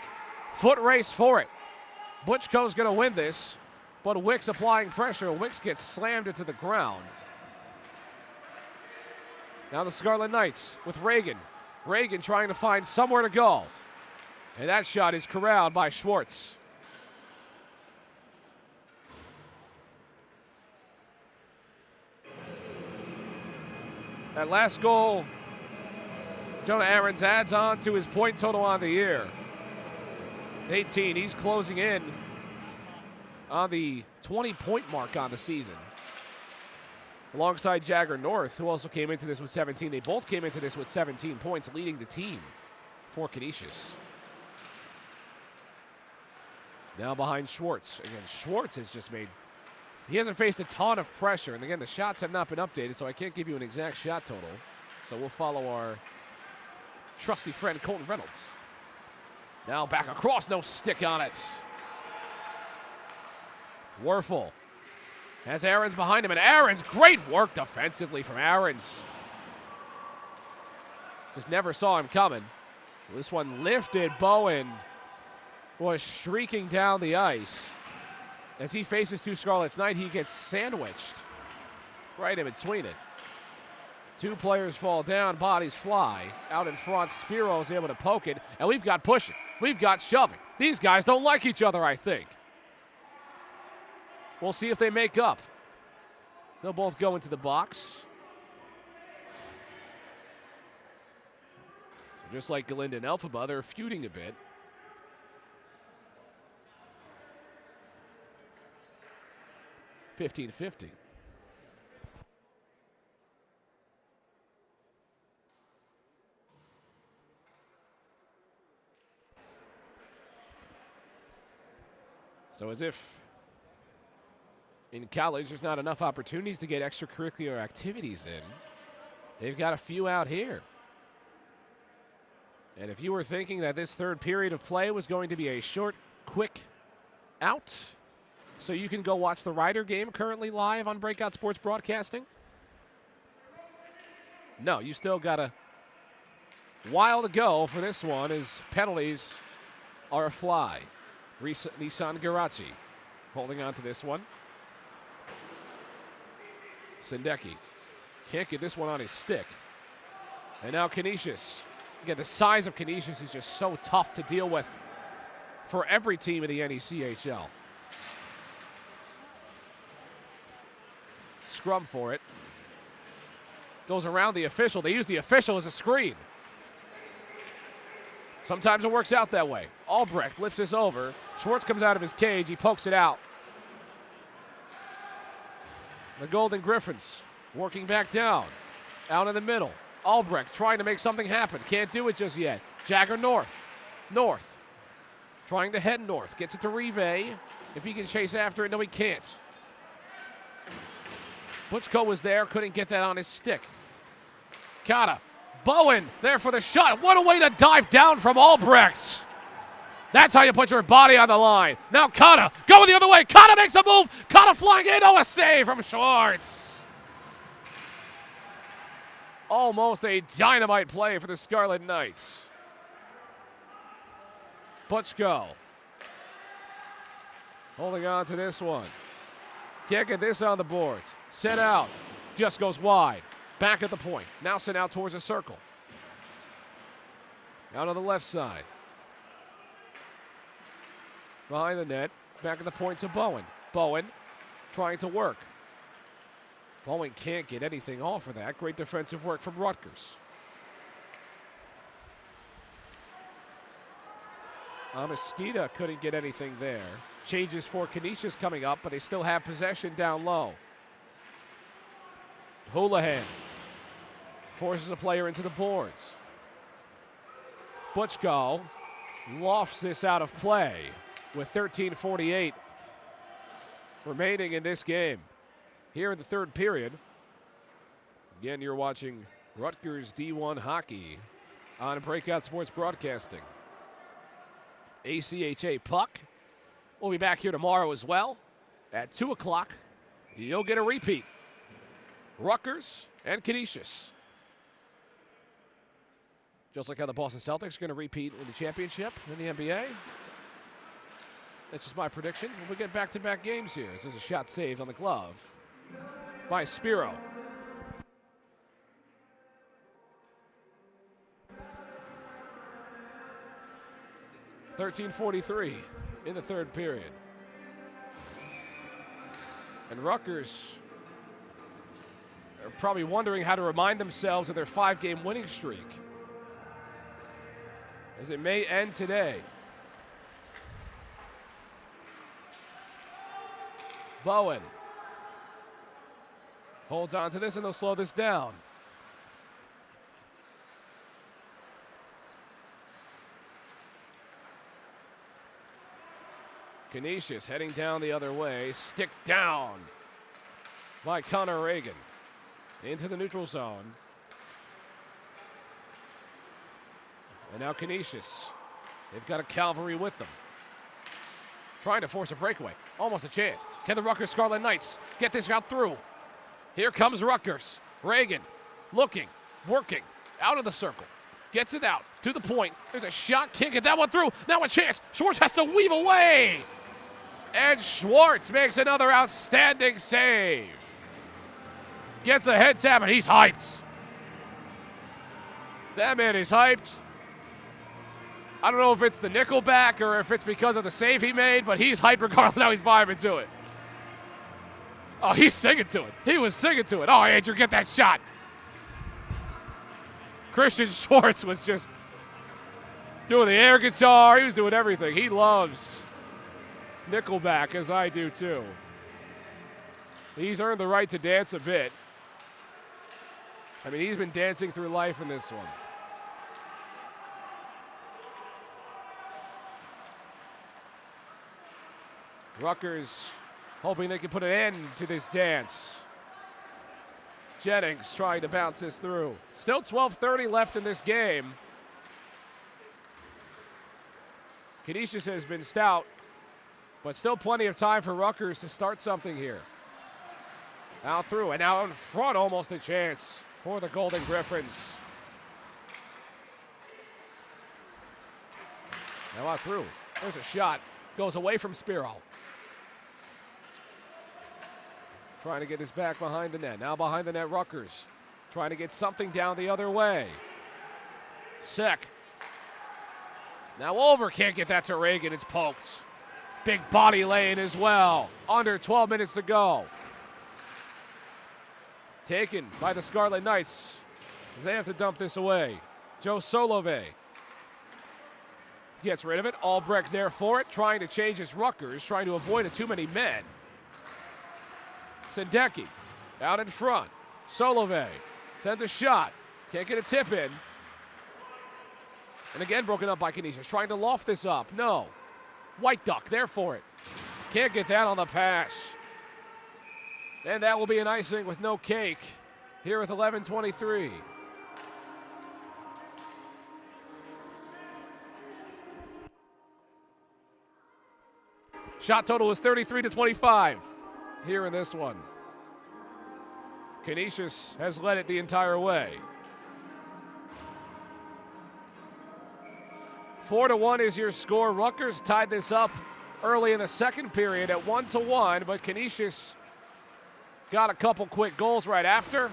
Foot race for it. Butchko's going to win this, but Wicks applying pressure. Wicks gets slammed into the ground. Now the Scarlet Knights with Reagan. Reagan trying to find somewhere to go. And that shot is corralled by Schwartz. That last goal, Jonah Aarons adds on to his point total on the year. 18, he's closing in on the 20-point mark on the season. Alongside Jagger North, who also came into this with 17. They both came into this with 17 points, leading the team for Canisius. Now behind Schwartz. Again, Schwartz has just made, he hasn't faced a ton of pressure. And again, the shots have not been updated, so I can't give you an exact shot total. So we'll follow our trusty friend Colton Reynolds. Now back across, no stick on it. Werfel has Aarons behind him, and Aarons, great work defensively from Aarons. Just never saw him coming. This one lifted. Bowen was streaking down the ice. As he faces two Scarlets Knight, he gets sandwiched right in between it. Two players fall down, bodies fly. Out in front, Spiro's able to poke it, and we've got pushing. We've got shoving. These guys don't like each other, I think. We'll see if they make up. They'll both go into the box. So just like Galinda and Elphaba, they're feuding a bit. $15-50. So as if in college there's not enough opportunities to get extracurricular activities in, they've got a few out here. And if you were thinking that this third period of play was going to be a short, quick out, so you can go watch the Rider game currently live on Breakout Sports Broadcasting, no, you still got a while to go for this one, as penalties are a fly. Nissan Garachi holding on to this one. Sendeki can't get this one on his stick. And now Canisius. Again, the size of Canisius is just so tough to deal with for every team in the NECHL. Scrum for it. Goes around the official. They use the official as a screen. Sometimes it works out that way. Albrecht lifts this over. Schwartz comes out of his cage. He pokes it out. The Golden Griffins working back down. Out in the middle. Albrecht trying to make something happen. Can't do it just yet. Jagger North. North. Trying to head north. Gets it to Rive. If he can chase after it, no, he can't. Butchko was there. Couldn't get that on his stick. Kata. Bowen there for the shot. What a way to dive down from Albrecht. That's how you put your body on the line. Now Kata going the other way. Kata makes a move. Kata flying in. Oh, a save from Schwartz. Almost a dynamite play for the Scarlet Knights. Butchko holding on to this one. Can't get this on the boards. Set out. Just goes wide. Back at the point. Now sent out towards a circle. Out on the left side. Behind the net. Back at the point to Bowen. Bowen trying to work. Bowen can't get anything off of that. Great defensive work from Rutgers. Mosqueda couldn't get anything there. Changes for Canisius coming up, but they still have possession down low. Houlihan forces a player into the boards. Butchko lofts this out of play with 13:48 remaining in this game. Here in the third period. Again, you're watching Rutgers D1 hockey on Breakout Sports Broadcasting. ACHA puck. We'll be back here tomorrow as well at 2 o'clock. You'll get a repeat. Rutgers and Canisius. Just like how the Boston Celtics are going to repeat in the championship in the NBA. That's just my prediction. We'll get back-to-back games here. This is a shot saved on the glove by Spiro. .43 in the third period. And Rutgers are probably wondering how to remind themselves of their 5-game winning streak, as it may end today. Bowen holds on to this, and they'll slow this down. Canisius heading down the other way. Stick down by Connor Reagan into the neutral zone. And now Canisius. They've got a cavalry with them. Trying to force a breakaway. Almost a chance. Can the Rutgers Scarlet Knights get this out through? Here comes Rutgers. Reagan looking, working, out of the circle. Gets it out to the point. There's a shot. Can't get that one through. Now a chance. Schwartz has to weave away. And Schwartz makes another outstanding save. Gets a head tap, and he's hyped. That man is hyped. I don't know if it's the nickelback or if it's because of the save he made, but he's hyped regardless how he's vibing to it. Oh, he's singing to it. He was singing to it. Oh, Andrew, get that shot. Christian Schwartz was just doing the air guitar. He was doing everything. He loves Nickelback, as I do too. He's earned the right to dance a bit. I mean, he's been dancing through life in this one. Rutgers hoping they can put an end to this dance. Jennings trying to bounce this through. Still 12:30 left in this game. Canisius has been stout, but still plenty of time for Rutgers to start something here. Out through, and now in front, almost a chance for the Golden Griffins. Now out through. There's a shot. Goes away from Spiro. Trying to get his back behind the net. Now behind the net, Rutgers. Trying to get something down the other way. Sek. Now over. Can't get that to Reagan. It's poked. Big body lane as well. Under 12 minutes to go. Taken by the Scarlet Knights. They have to dump this away. Joe Solove gets rid of it. Albrecht there for it. Trying to change his Rutgers. Trying to avoid too many men. Sendecki out in front. Solove sends a shot. Can't get a tip in. And again broken up by Canisius. Trying to loft this up. No. White Duck there for it. Can't get that on the pass. And that will be an icing with no cake here with 11:23. Shot total is 33-25 here in this one. Canisius has led it the entire way. 4-1 is your score. Rutgers tied this up early in the second period at 1-1, but Canisius got a couple quick goals right after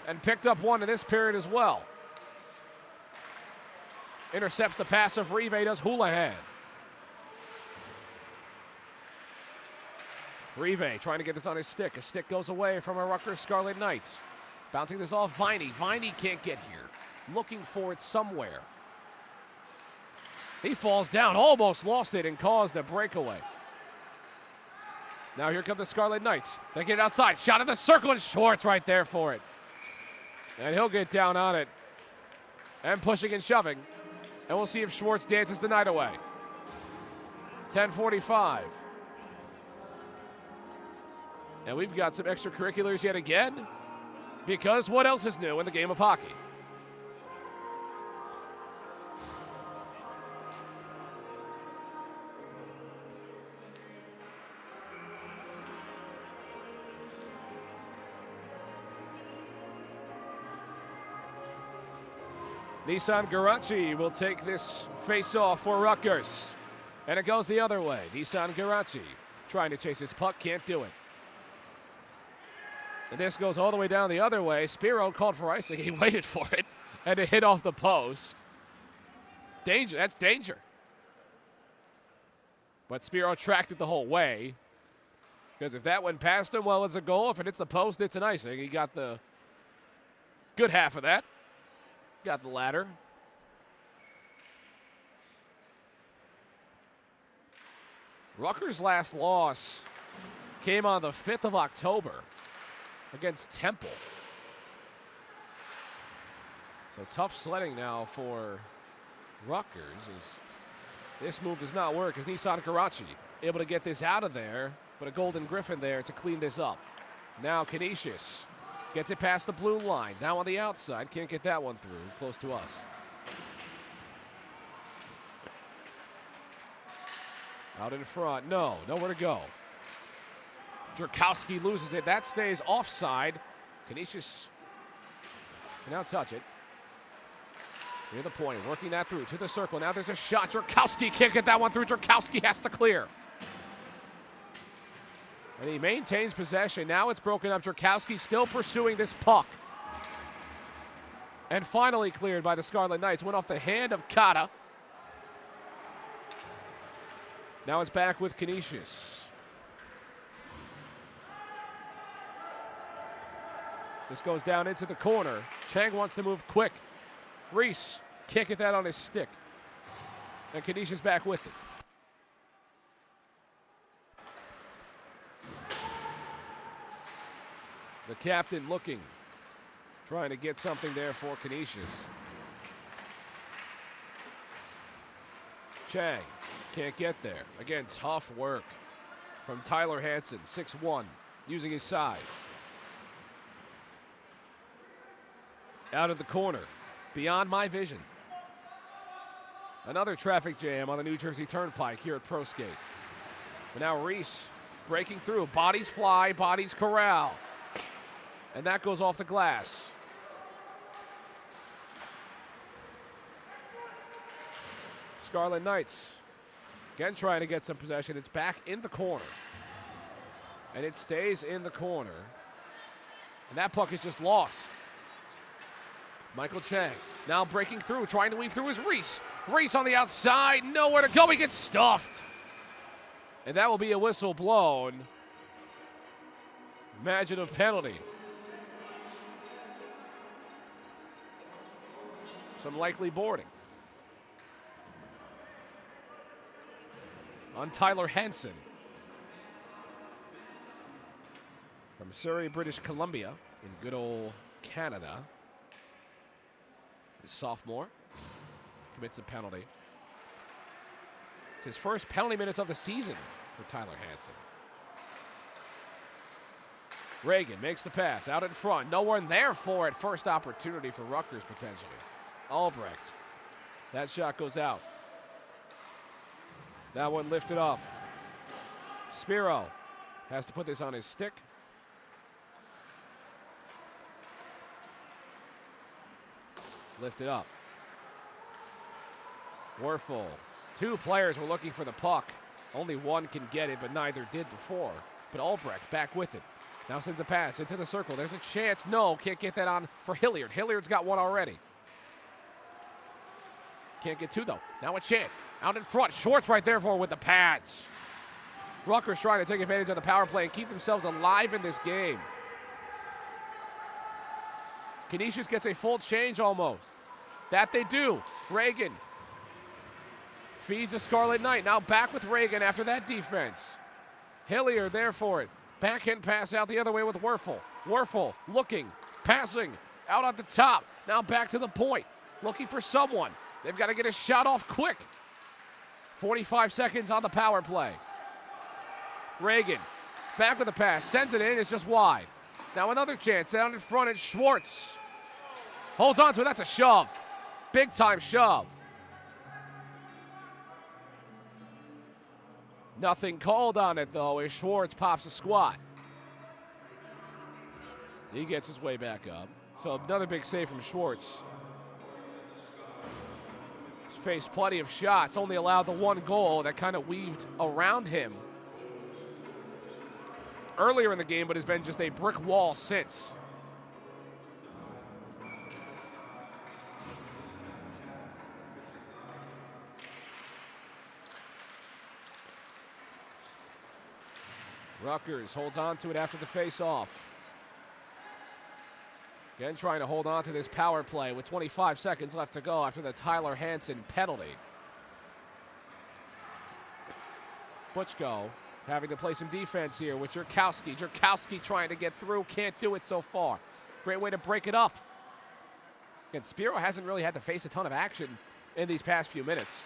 and picked up one in this period as well. Intercepts the pass of Rive, does Houlihan. Rive trying to get this on his stick. A stick goes away from a Rutgers Scarlet Knights. Bouncing this off Viney. Viney can't get here. Looking for it somewhere. He falls down, almost lost it, and caused a breakaway. Now here come the Scarlet Knights. They get outside. Shot at the circle, and Schwartz right there for it. And he'll get down on it. And pushing and shoving. And we'll see if Schwartz dances the night away. 10:45. And we've got some extracurriculars yet again. Because what else is new in the game of hockey? Nissan Garachi will take this face-off for Rutgers. And it goes the other way. Nissan Garachi trying to chase his puck, can't do it. And this goes all the way down the other way. Spiro called for icing. He waited for it, and it hit off the post. Danger, that's danger. But Spiro tracked it the whole way. Because if that went past him, well, it's a goal. If it hits the post, it's an icing. He got the good half of that. Got the ladder. Rutgers' last loss came on the 5th of October against Temple. So tough sledding now for Rutgers as this move does not work as Nissan Karachi able to get this out of there, but a Golden Griffin there to clean this up. Now Canisius gets it past the blue line. Now on the outside. Can't get that one through. Close to us. Out in front. No. Nowhere to go. Drakowski loses it. That stays offside. Canisius can now touch it. Near the point. Working that through to the circle. Now there's a shot. Drakowski can't get that one through. Drakowski has to clear. And he maintains possession. Now it's broken up. Drakowski still pursuing this puck. And finally cleared by the Scarlet Knights. Went off the hand of Kata. Now it's back with Canisius. This goes down into the corner. Chang wants to move quick. Reese can't get that on his stick. And Canisius back with it. The captain looking, trying to get something there for Canisius. Chang can't get there. Again, tough work from Tyler Hansen, 6'1", using his size. Out of the corner, beyond my vision. Another traffic jam on the New Jersey Turnpike here at ProSkate. But now Reese breaking through. Bodies fly, bodies corral. And that goes off the glass. Scarlet Knights again trying to get some possession. It's back in the corner. And it stays in the corner. And that puck is just lost. Michael Chang now breaking through, trying to weave through is Reese. Reese on the outside, nowhere to go. He gets stuffed. And that will be a whistle blown. Imagine a penalty. Some likely boarding. On Tyler Hansen. From Surrey, British Columbia, in good old Canada. The sophomore commits a penalty. It's his first penalty minutes of the season for Tyler Hansen. Reagan makes the pass out in front. No one there for it. First opportunity for Rutgers potentially. Albrecht. That shot goes out. That one lifted up. Spiro has to put this on his stick. Lifted up. Werfel. Two players were looking for the puck. Only one can get it, but neither did before. But Albrecht back with it. Now sends a pass into the circle. There's a chance. No, can't get that on for Hilliard. Hilliard's got one already. Can't get two, though. Now a chance. Out in front. Schwartz right there for with the pads. Rutgers trying to take advantage of the power play and keep themselves alive in this game. Canisius gets a full change almost. That they do. Reagan Feeds a Scarlet Knight. Now back with Reagan after that defense. Hillier there for it. Backhand pass out the other way with Werfel. Werfel looking, passing, out at the top. Now back to the point, looking for someone. They've got to get a shot off quick. 45 seconds on the power play. Reagan, back with the pass, sends it in, it's just wide. Now another chance, down in front, it's Schwartz. Holds on to it, that's a shove. Big time shove. Nothing called on it, though, as Schwartz pops a squat. He gets his way back up. So another big save from Schwartz. He's faced plenty of shots, only allowed the one goal that kind of weaved around him earlier in the game, but has been just a brick wall since. Rutgers holds on to it after the face-off. Again, trying to hold on to this power play with 25 seconds left to go after the Tyler Hansen penalty. Butchko having to play some defense here with Jerkowski. Jerkowski trying to get through, can't do it so far. Great way to break it up. Again, Spiro hasn't really had to face a ton of action in these past few minutes.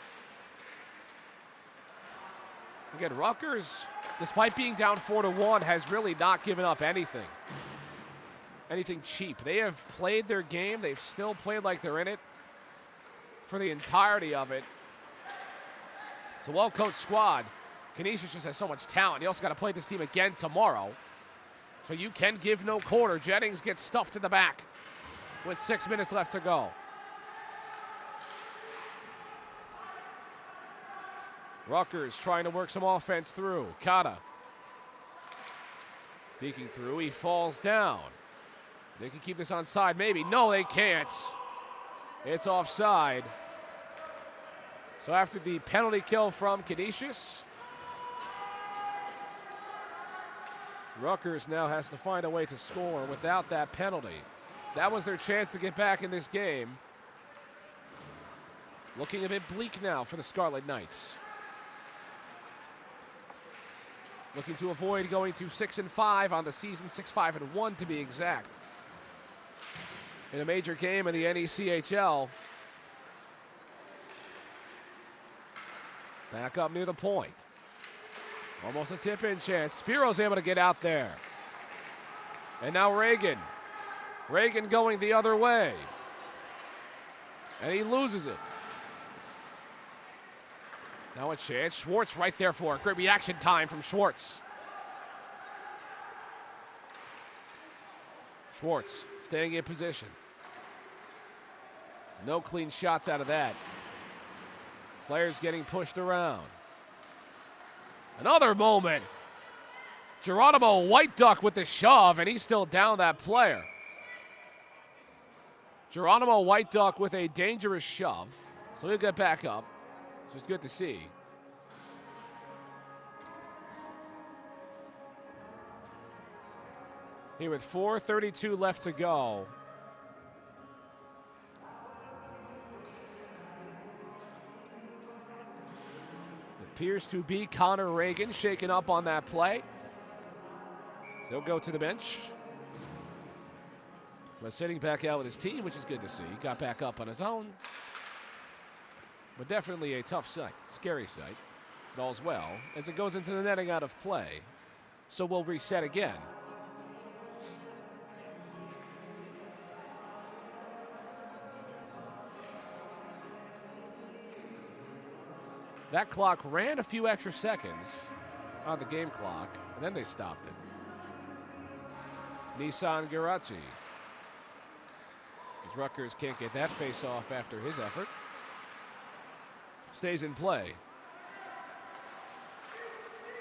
Again, Rutgers, despite being down 4-1, has really not given up anything cheap. They have played their game. They've still played like they're in it for the entirety of it. It's a well-coached squad. Canisius just has so much talent. You also got to play this team again tomorrow. So you can give no quarter. Jennings gets stuffed in the back with 6 minutes left to go. Rutgers trying to work some offense through. Kata. Peeking through, he falls down. They can keep this onside, maybe. No, they can't. It's offside. So after the penalty kill from Canisius, Rutgers now has to find a way to score without that penalty. That was their chance to get back in this game. Looking a bit bleak now for the Scarlet Knights. Looking to avoid going to 6-5 on the season, 6-5-1 to be exact. In a major game in the NECHL. Back up near the point. Almost a tip-in chance. Spiro's able to get out there. And now Reagan. Reagan going the other way. And he loses it. Now a chance. Schwartz right there for it. Great reaction time from Schwartz. Schwartz staying in position. No clean shots out of that. Players getting pushed around. Another moment. Geronimo White Duck with the shove, and he's still down that player. Geronimo White Duck with a dangerous shove. So he'll get back up. Which is good to see. Here with 4:32 left to go. Appears to be Connor Reagan shaken up on that play. He'll go to the bench. But sitting back out with his team, which is good to see. He got back up on his own. But definitely a tough sight, scary sight. But all's well as it goes into the netting out of play. So we'll reset again. That clock ran a few extra seconds on the game clock, and then they stopped it. Nissan Garachi. As Rutgers can't get that face off after his effort. Stays in play.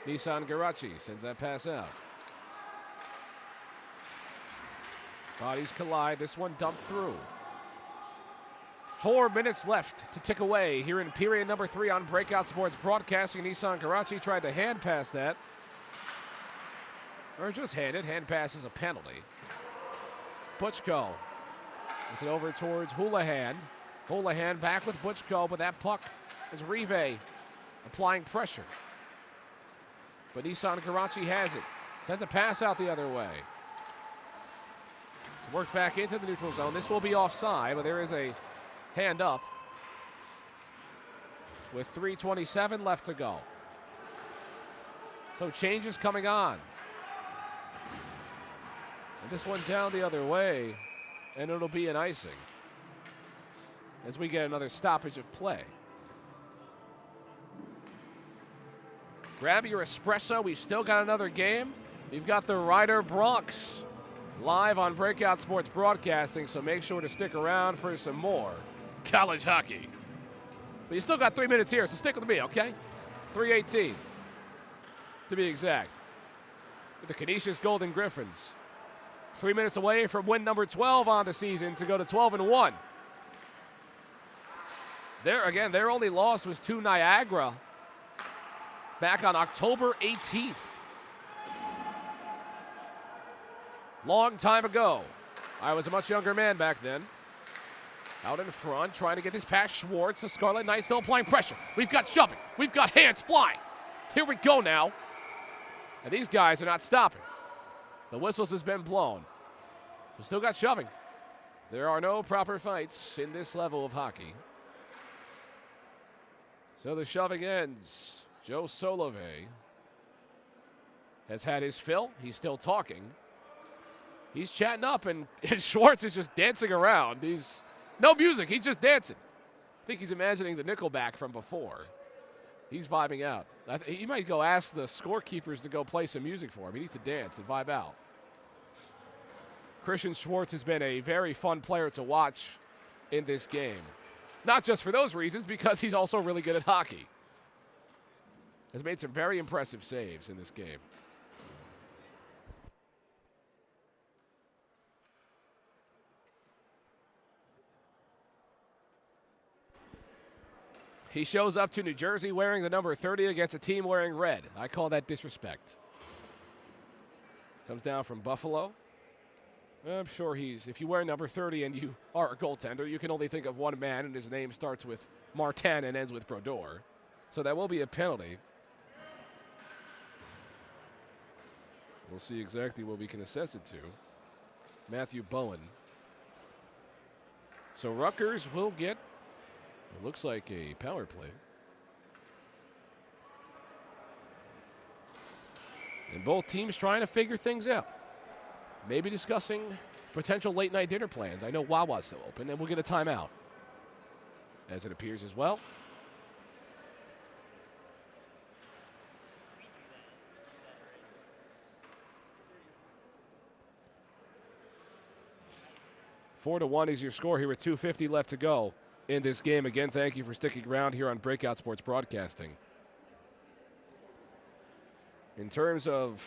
Nissan Garachi sends that pass out. Bodies collide. This one dumped through. 4 minutes left to tick away here in period number 3 on Breakout Sports Broadcasting. Nissan Garachi tried to hand pass that. Or just handed. Hand pass is a penalty. Butchko. Gets it over towards Houlihan. Houlihan back with Butchko, but that puck as Rive applying pressure. But Isan Karachi has it. Sends a pass out the other way. It's worked back into the neutral zone. This will be offside, but there is a hand up with 3:27 left to go. So changes coming on. And this one down the other way, and it'll be an icing as we get another stoppage of play. Grab your espresso. We've still got another game. We've got the Ryder Bronx live on Breakout Sports Broadcasting, so make sure to stick around for some more college hockey. But you still got 3 minutes here, so stick with me, okay? 3:18 to be exact. With the Canisius Golden Griffins 3 minutes away from win number 12 on the season to go to 12-1. Their only loss was to Niagara back on October 18th. Long time ago. I was a much younger man back then. Out in front, trying to get this past Schwartz. The Scarlet Knights still applying pressure. We've got shoving. We've got hands flying. Here we go now. And these guys are not stopping. The whistles has been blown. We still got shoving. There are no proper fights in this level of hockey. So the shoving ends. Joe Solove has had his fill. He's still talking. He's chatting up, and Schwartz is just dancing around. He's no music. He's just dancing. I think he's imagining the Nickelback from before. He's vibing out. He might go ask the scorekeepers to go play some music for him. He needs to dance and vibe out. Christian Schwartz has been a very fun player to watch in this game. Not just for those reasons, because he's also really good at hockey. Has made some very impressive saves in this game. He shows up to New Jersey wearing the number 30 against a team wearing red. I call that disrespect. Comes down from Buffalo. I'm sure if you wear number 30 and you are a goaltender, you can only think of one man, and his name starts with Martin and ends with Brodeur. So that will be a penalty. We'll see exactly what we can assess it to. Matthew Bowen. So Rutgers will get, it looks like, a power play. And both teams trying to figure things out. Maybe discussing potential late-night dinner plans. I know Wawa's still open, and we'll get a timeout, as it appears as well. Four to 1 is your score here with 2:50 left to go in this game. Again, thank you for sticking around here on Breakout Sports Broadcasting. In terms of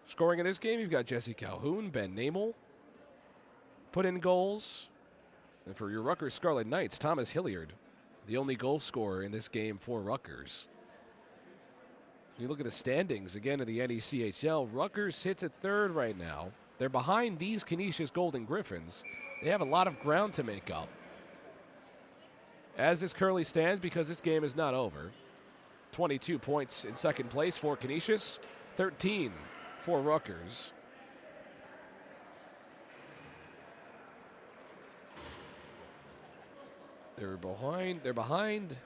scoring in this game, you've got Jesse Calhoun, Ben Namel put in goals. And for your Rutgers Scarlet Knights, Thomas Hilliard, the only goal scorer in this game for Rutgers. You look at the standings again in the NECHL. Rutgers sits at third right now. They're behind these Canisius Golden Griffins. They have a lot of ground to make up. As this currently stands, because this game is not over, 22 points in second place for Canisius, 13 for Rutgers. They're behind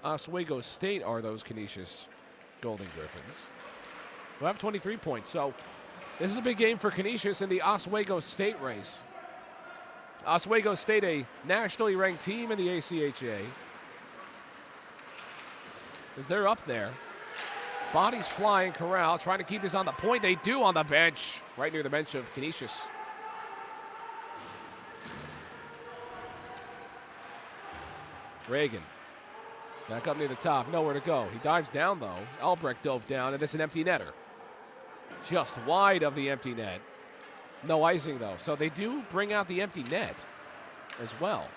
Oswego State, are those Canisius Golden Griffins, who have 23 points. So this is a big game for Canisius in the Oswego State race. Oswego State, a nationally ranked team in the ACHA, as they're up there. Bodies flying, Corral trying to keep this on the point. They do on the bench, right near the bench of Canisius. Reagan, back up near the top, nowhere to go. He dives down, though. Albrecht dove down, and it's an empty netter. Just wide of the empty net. No icing, though. So they do bring out the empty net as well.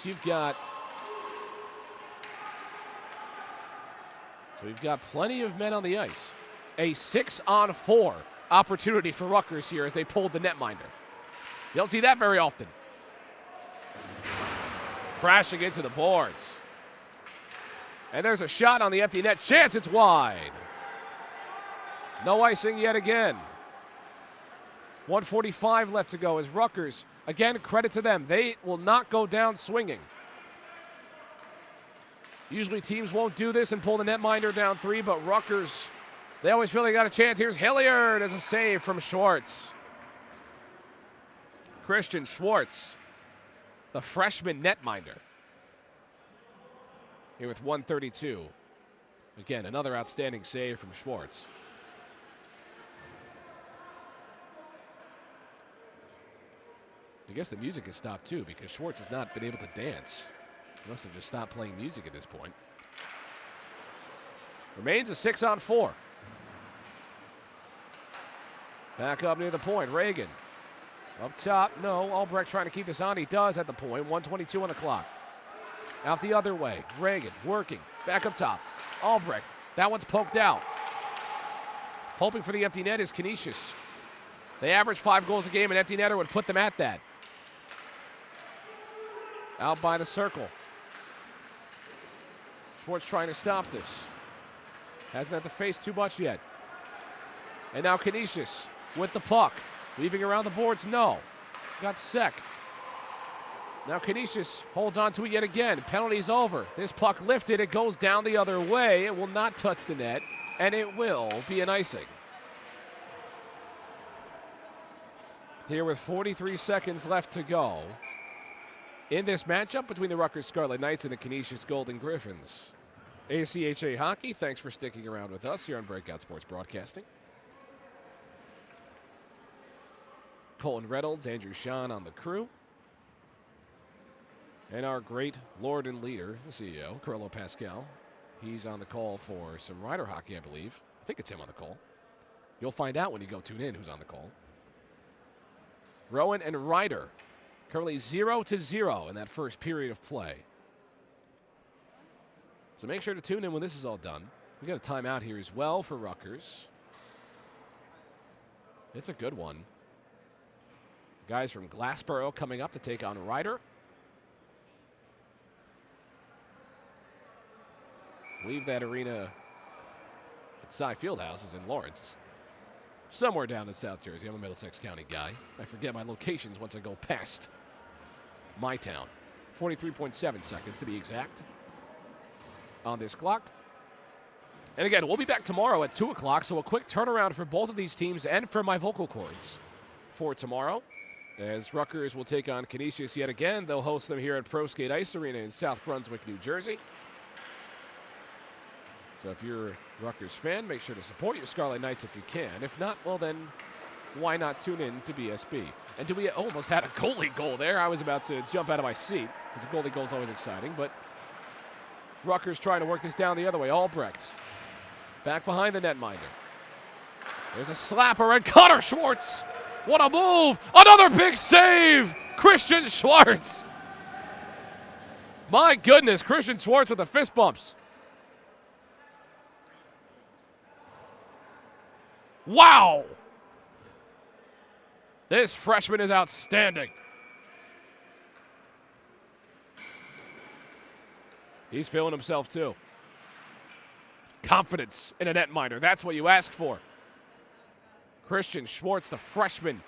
So we've got plenty of men on the ice. A 6-on-4 opportunity for Rutgers here as they pulled the netminder. You don't see that very often. crashing into the boards. And there's a shot on the empty net. Chance, it's wide. No icing yet again. 1:45 left to go as Rutgers, again, credit to them. They will not go down swinging. Usually teams won't do this and pull the netminder down 3, but Rutgers, they always feel they got a chance. Here's Hilliard as a save from Schwartz. Christian Schwartz, the freshman netminder. Here with 1:32. Again, another outstanding save from Schwartz. I guess the music has stopped too because Schwartz has not been able to dance. He must have just stopped playing music at this point. Remains a 6-on-4. Back up near the point. Reagan. Up top. No. Albrecht trying to keep this on. He does at the point. 1:22 on the clock. Out the other way. Reagan working. Back up top. Albrecht. That one's poked out. Hoping for the empty net is Canisius. They average 5 goals a game. An empty netter would put them at that. Out by the circle. Schwartz trying to stop this. Hasn't had to face too much yet. And now Canisius with the puck. Weaving around the boards, no. Got Sek. Now Canisius holds on to it yet again. Penalty's over. This puck lifted. It goes down the other way. It will not touch the net, and it will be an icing. Here with 43 seconds left to go in this matchup between the Rutgers Scarlet Knights and the Canisius Golden Griffins. ACHA Hockey, thanks for sticking around with us here on Breakout Sports Broadcasting. Colton Reynolds, Andrew Sean on the crew. And our great Lord and leader, the CEO, Carlo Pascal. He's on the call for some Rider hockey, I believe. I think it's him on the call. You'll find out when you go tune in who's on the call. Rowan and Ryder, currently 0-0 in that first period of play. So make sure to tune in when this is all done. We got a timeout here as well for Rutgers. It's a good one. Guys from Glassboro coming up to take on Ryder. I believe that arena at Cy Fieldhouse is in Lawrence. Somewhere down in South Jersey. I'm a Middlesex County guy. I forget my locations once I go past my town. 43.7 seconds to be exact on this clock. And again, we'll be back tomorrow at 2 o'clock, so a quick turnaround for both of these teams and for my vocal cords for tomorrow. As Rutgers will take on Canisius yet again. They'll host them here at ProSkate Ice Arena in South Brunswick, New Jersey. So if you're a Rutgers fan, make sure to support your Scarlet Knights if you can. If not, well then, why not tune in to BSB? And we almost had a goalie goal there. I was about to jump out of my seat, because a goalie goal is always exciting. But Rutgers trying to work this down the other way. Albrecht back behind the netminder. There's a slapper, and Connor Schwartz. What a move! Another big save! Christian Schwartz. My goodness, Christian Schwartz with the fist bumps. Wow! This freshman is outstanding. He's feeling himself too. Confidence in a netminder. That's what you ask for. Christian Schwartz, the freshman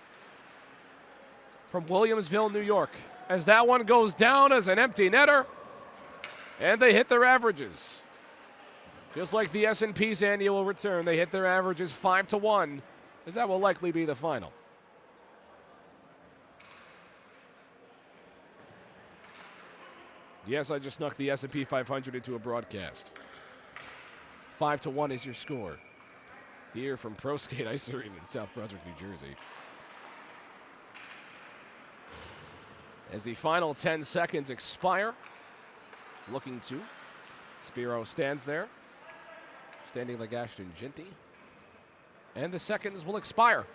from Williamsville, New York. As that one goes down as an empty netter, and they hit their averages. Just like the S&P's annual return, they hit their averages 5-1, as that will likely be the final. Yes, I just snuck the S&P 500 into a broadcast. 5-1 is your score. Here from ProSkate Ice Arena in South Brunswick, New Jersey. As the final 10 seconds expire, looking to. Spiro stands there, standing like Ashton Ginty. And the seconds will expire.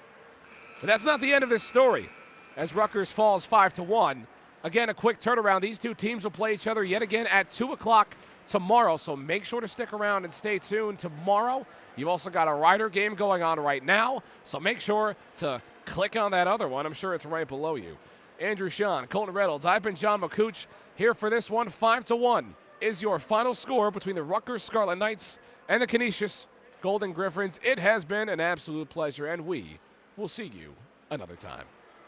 But that's not the end of this story. As Rutgers falls 5-1. Again, a quick turnaround. These two teams will play each other yet again at 2 o'clock tomorrow. So make sure to stick around and stay tuned tomorrow. You've also got a Rider game going on right now. So make sure to click on that other one. I'm sure it's right below you. Andrew Sean, Colton Reynolds. I've been John McCooch here for this one. 5-1 is your final score between the Rutgers Scarlet Knights and the Canisius Golden Griffins. It has been an absolute pleasure, and we will see you another time.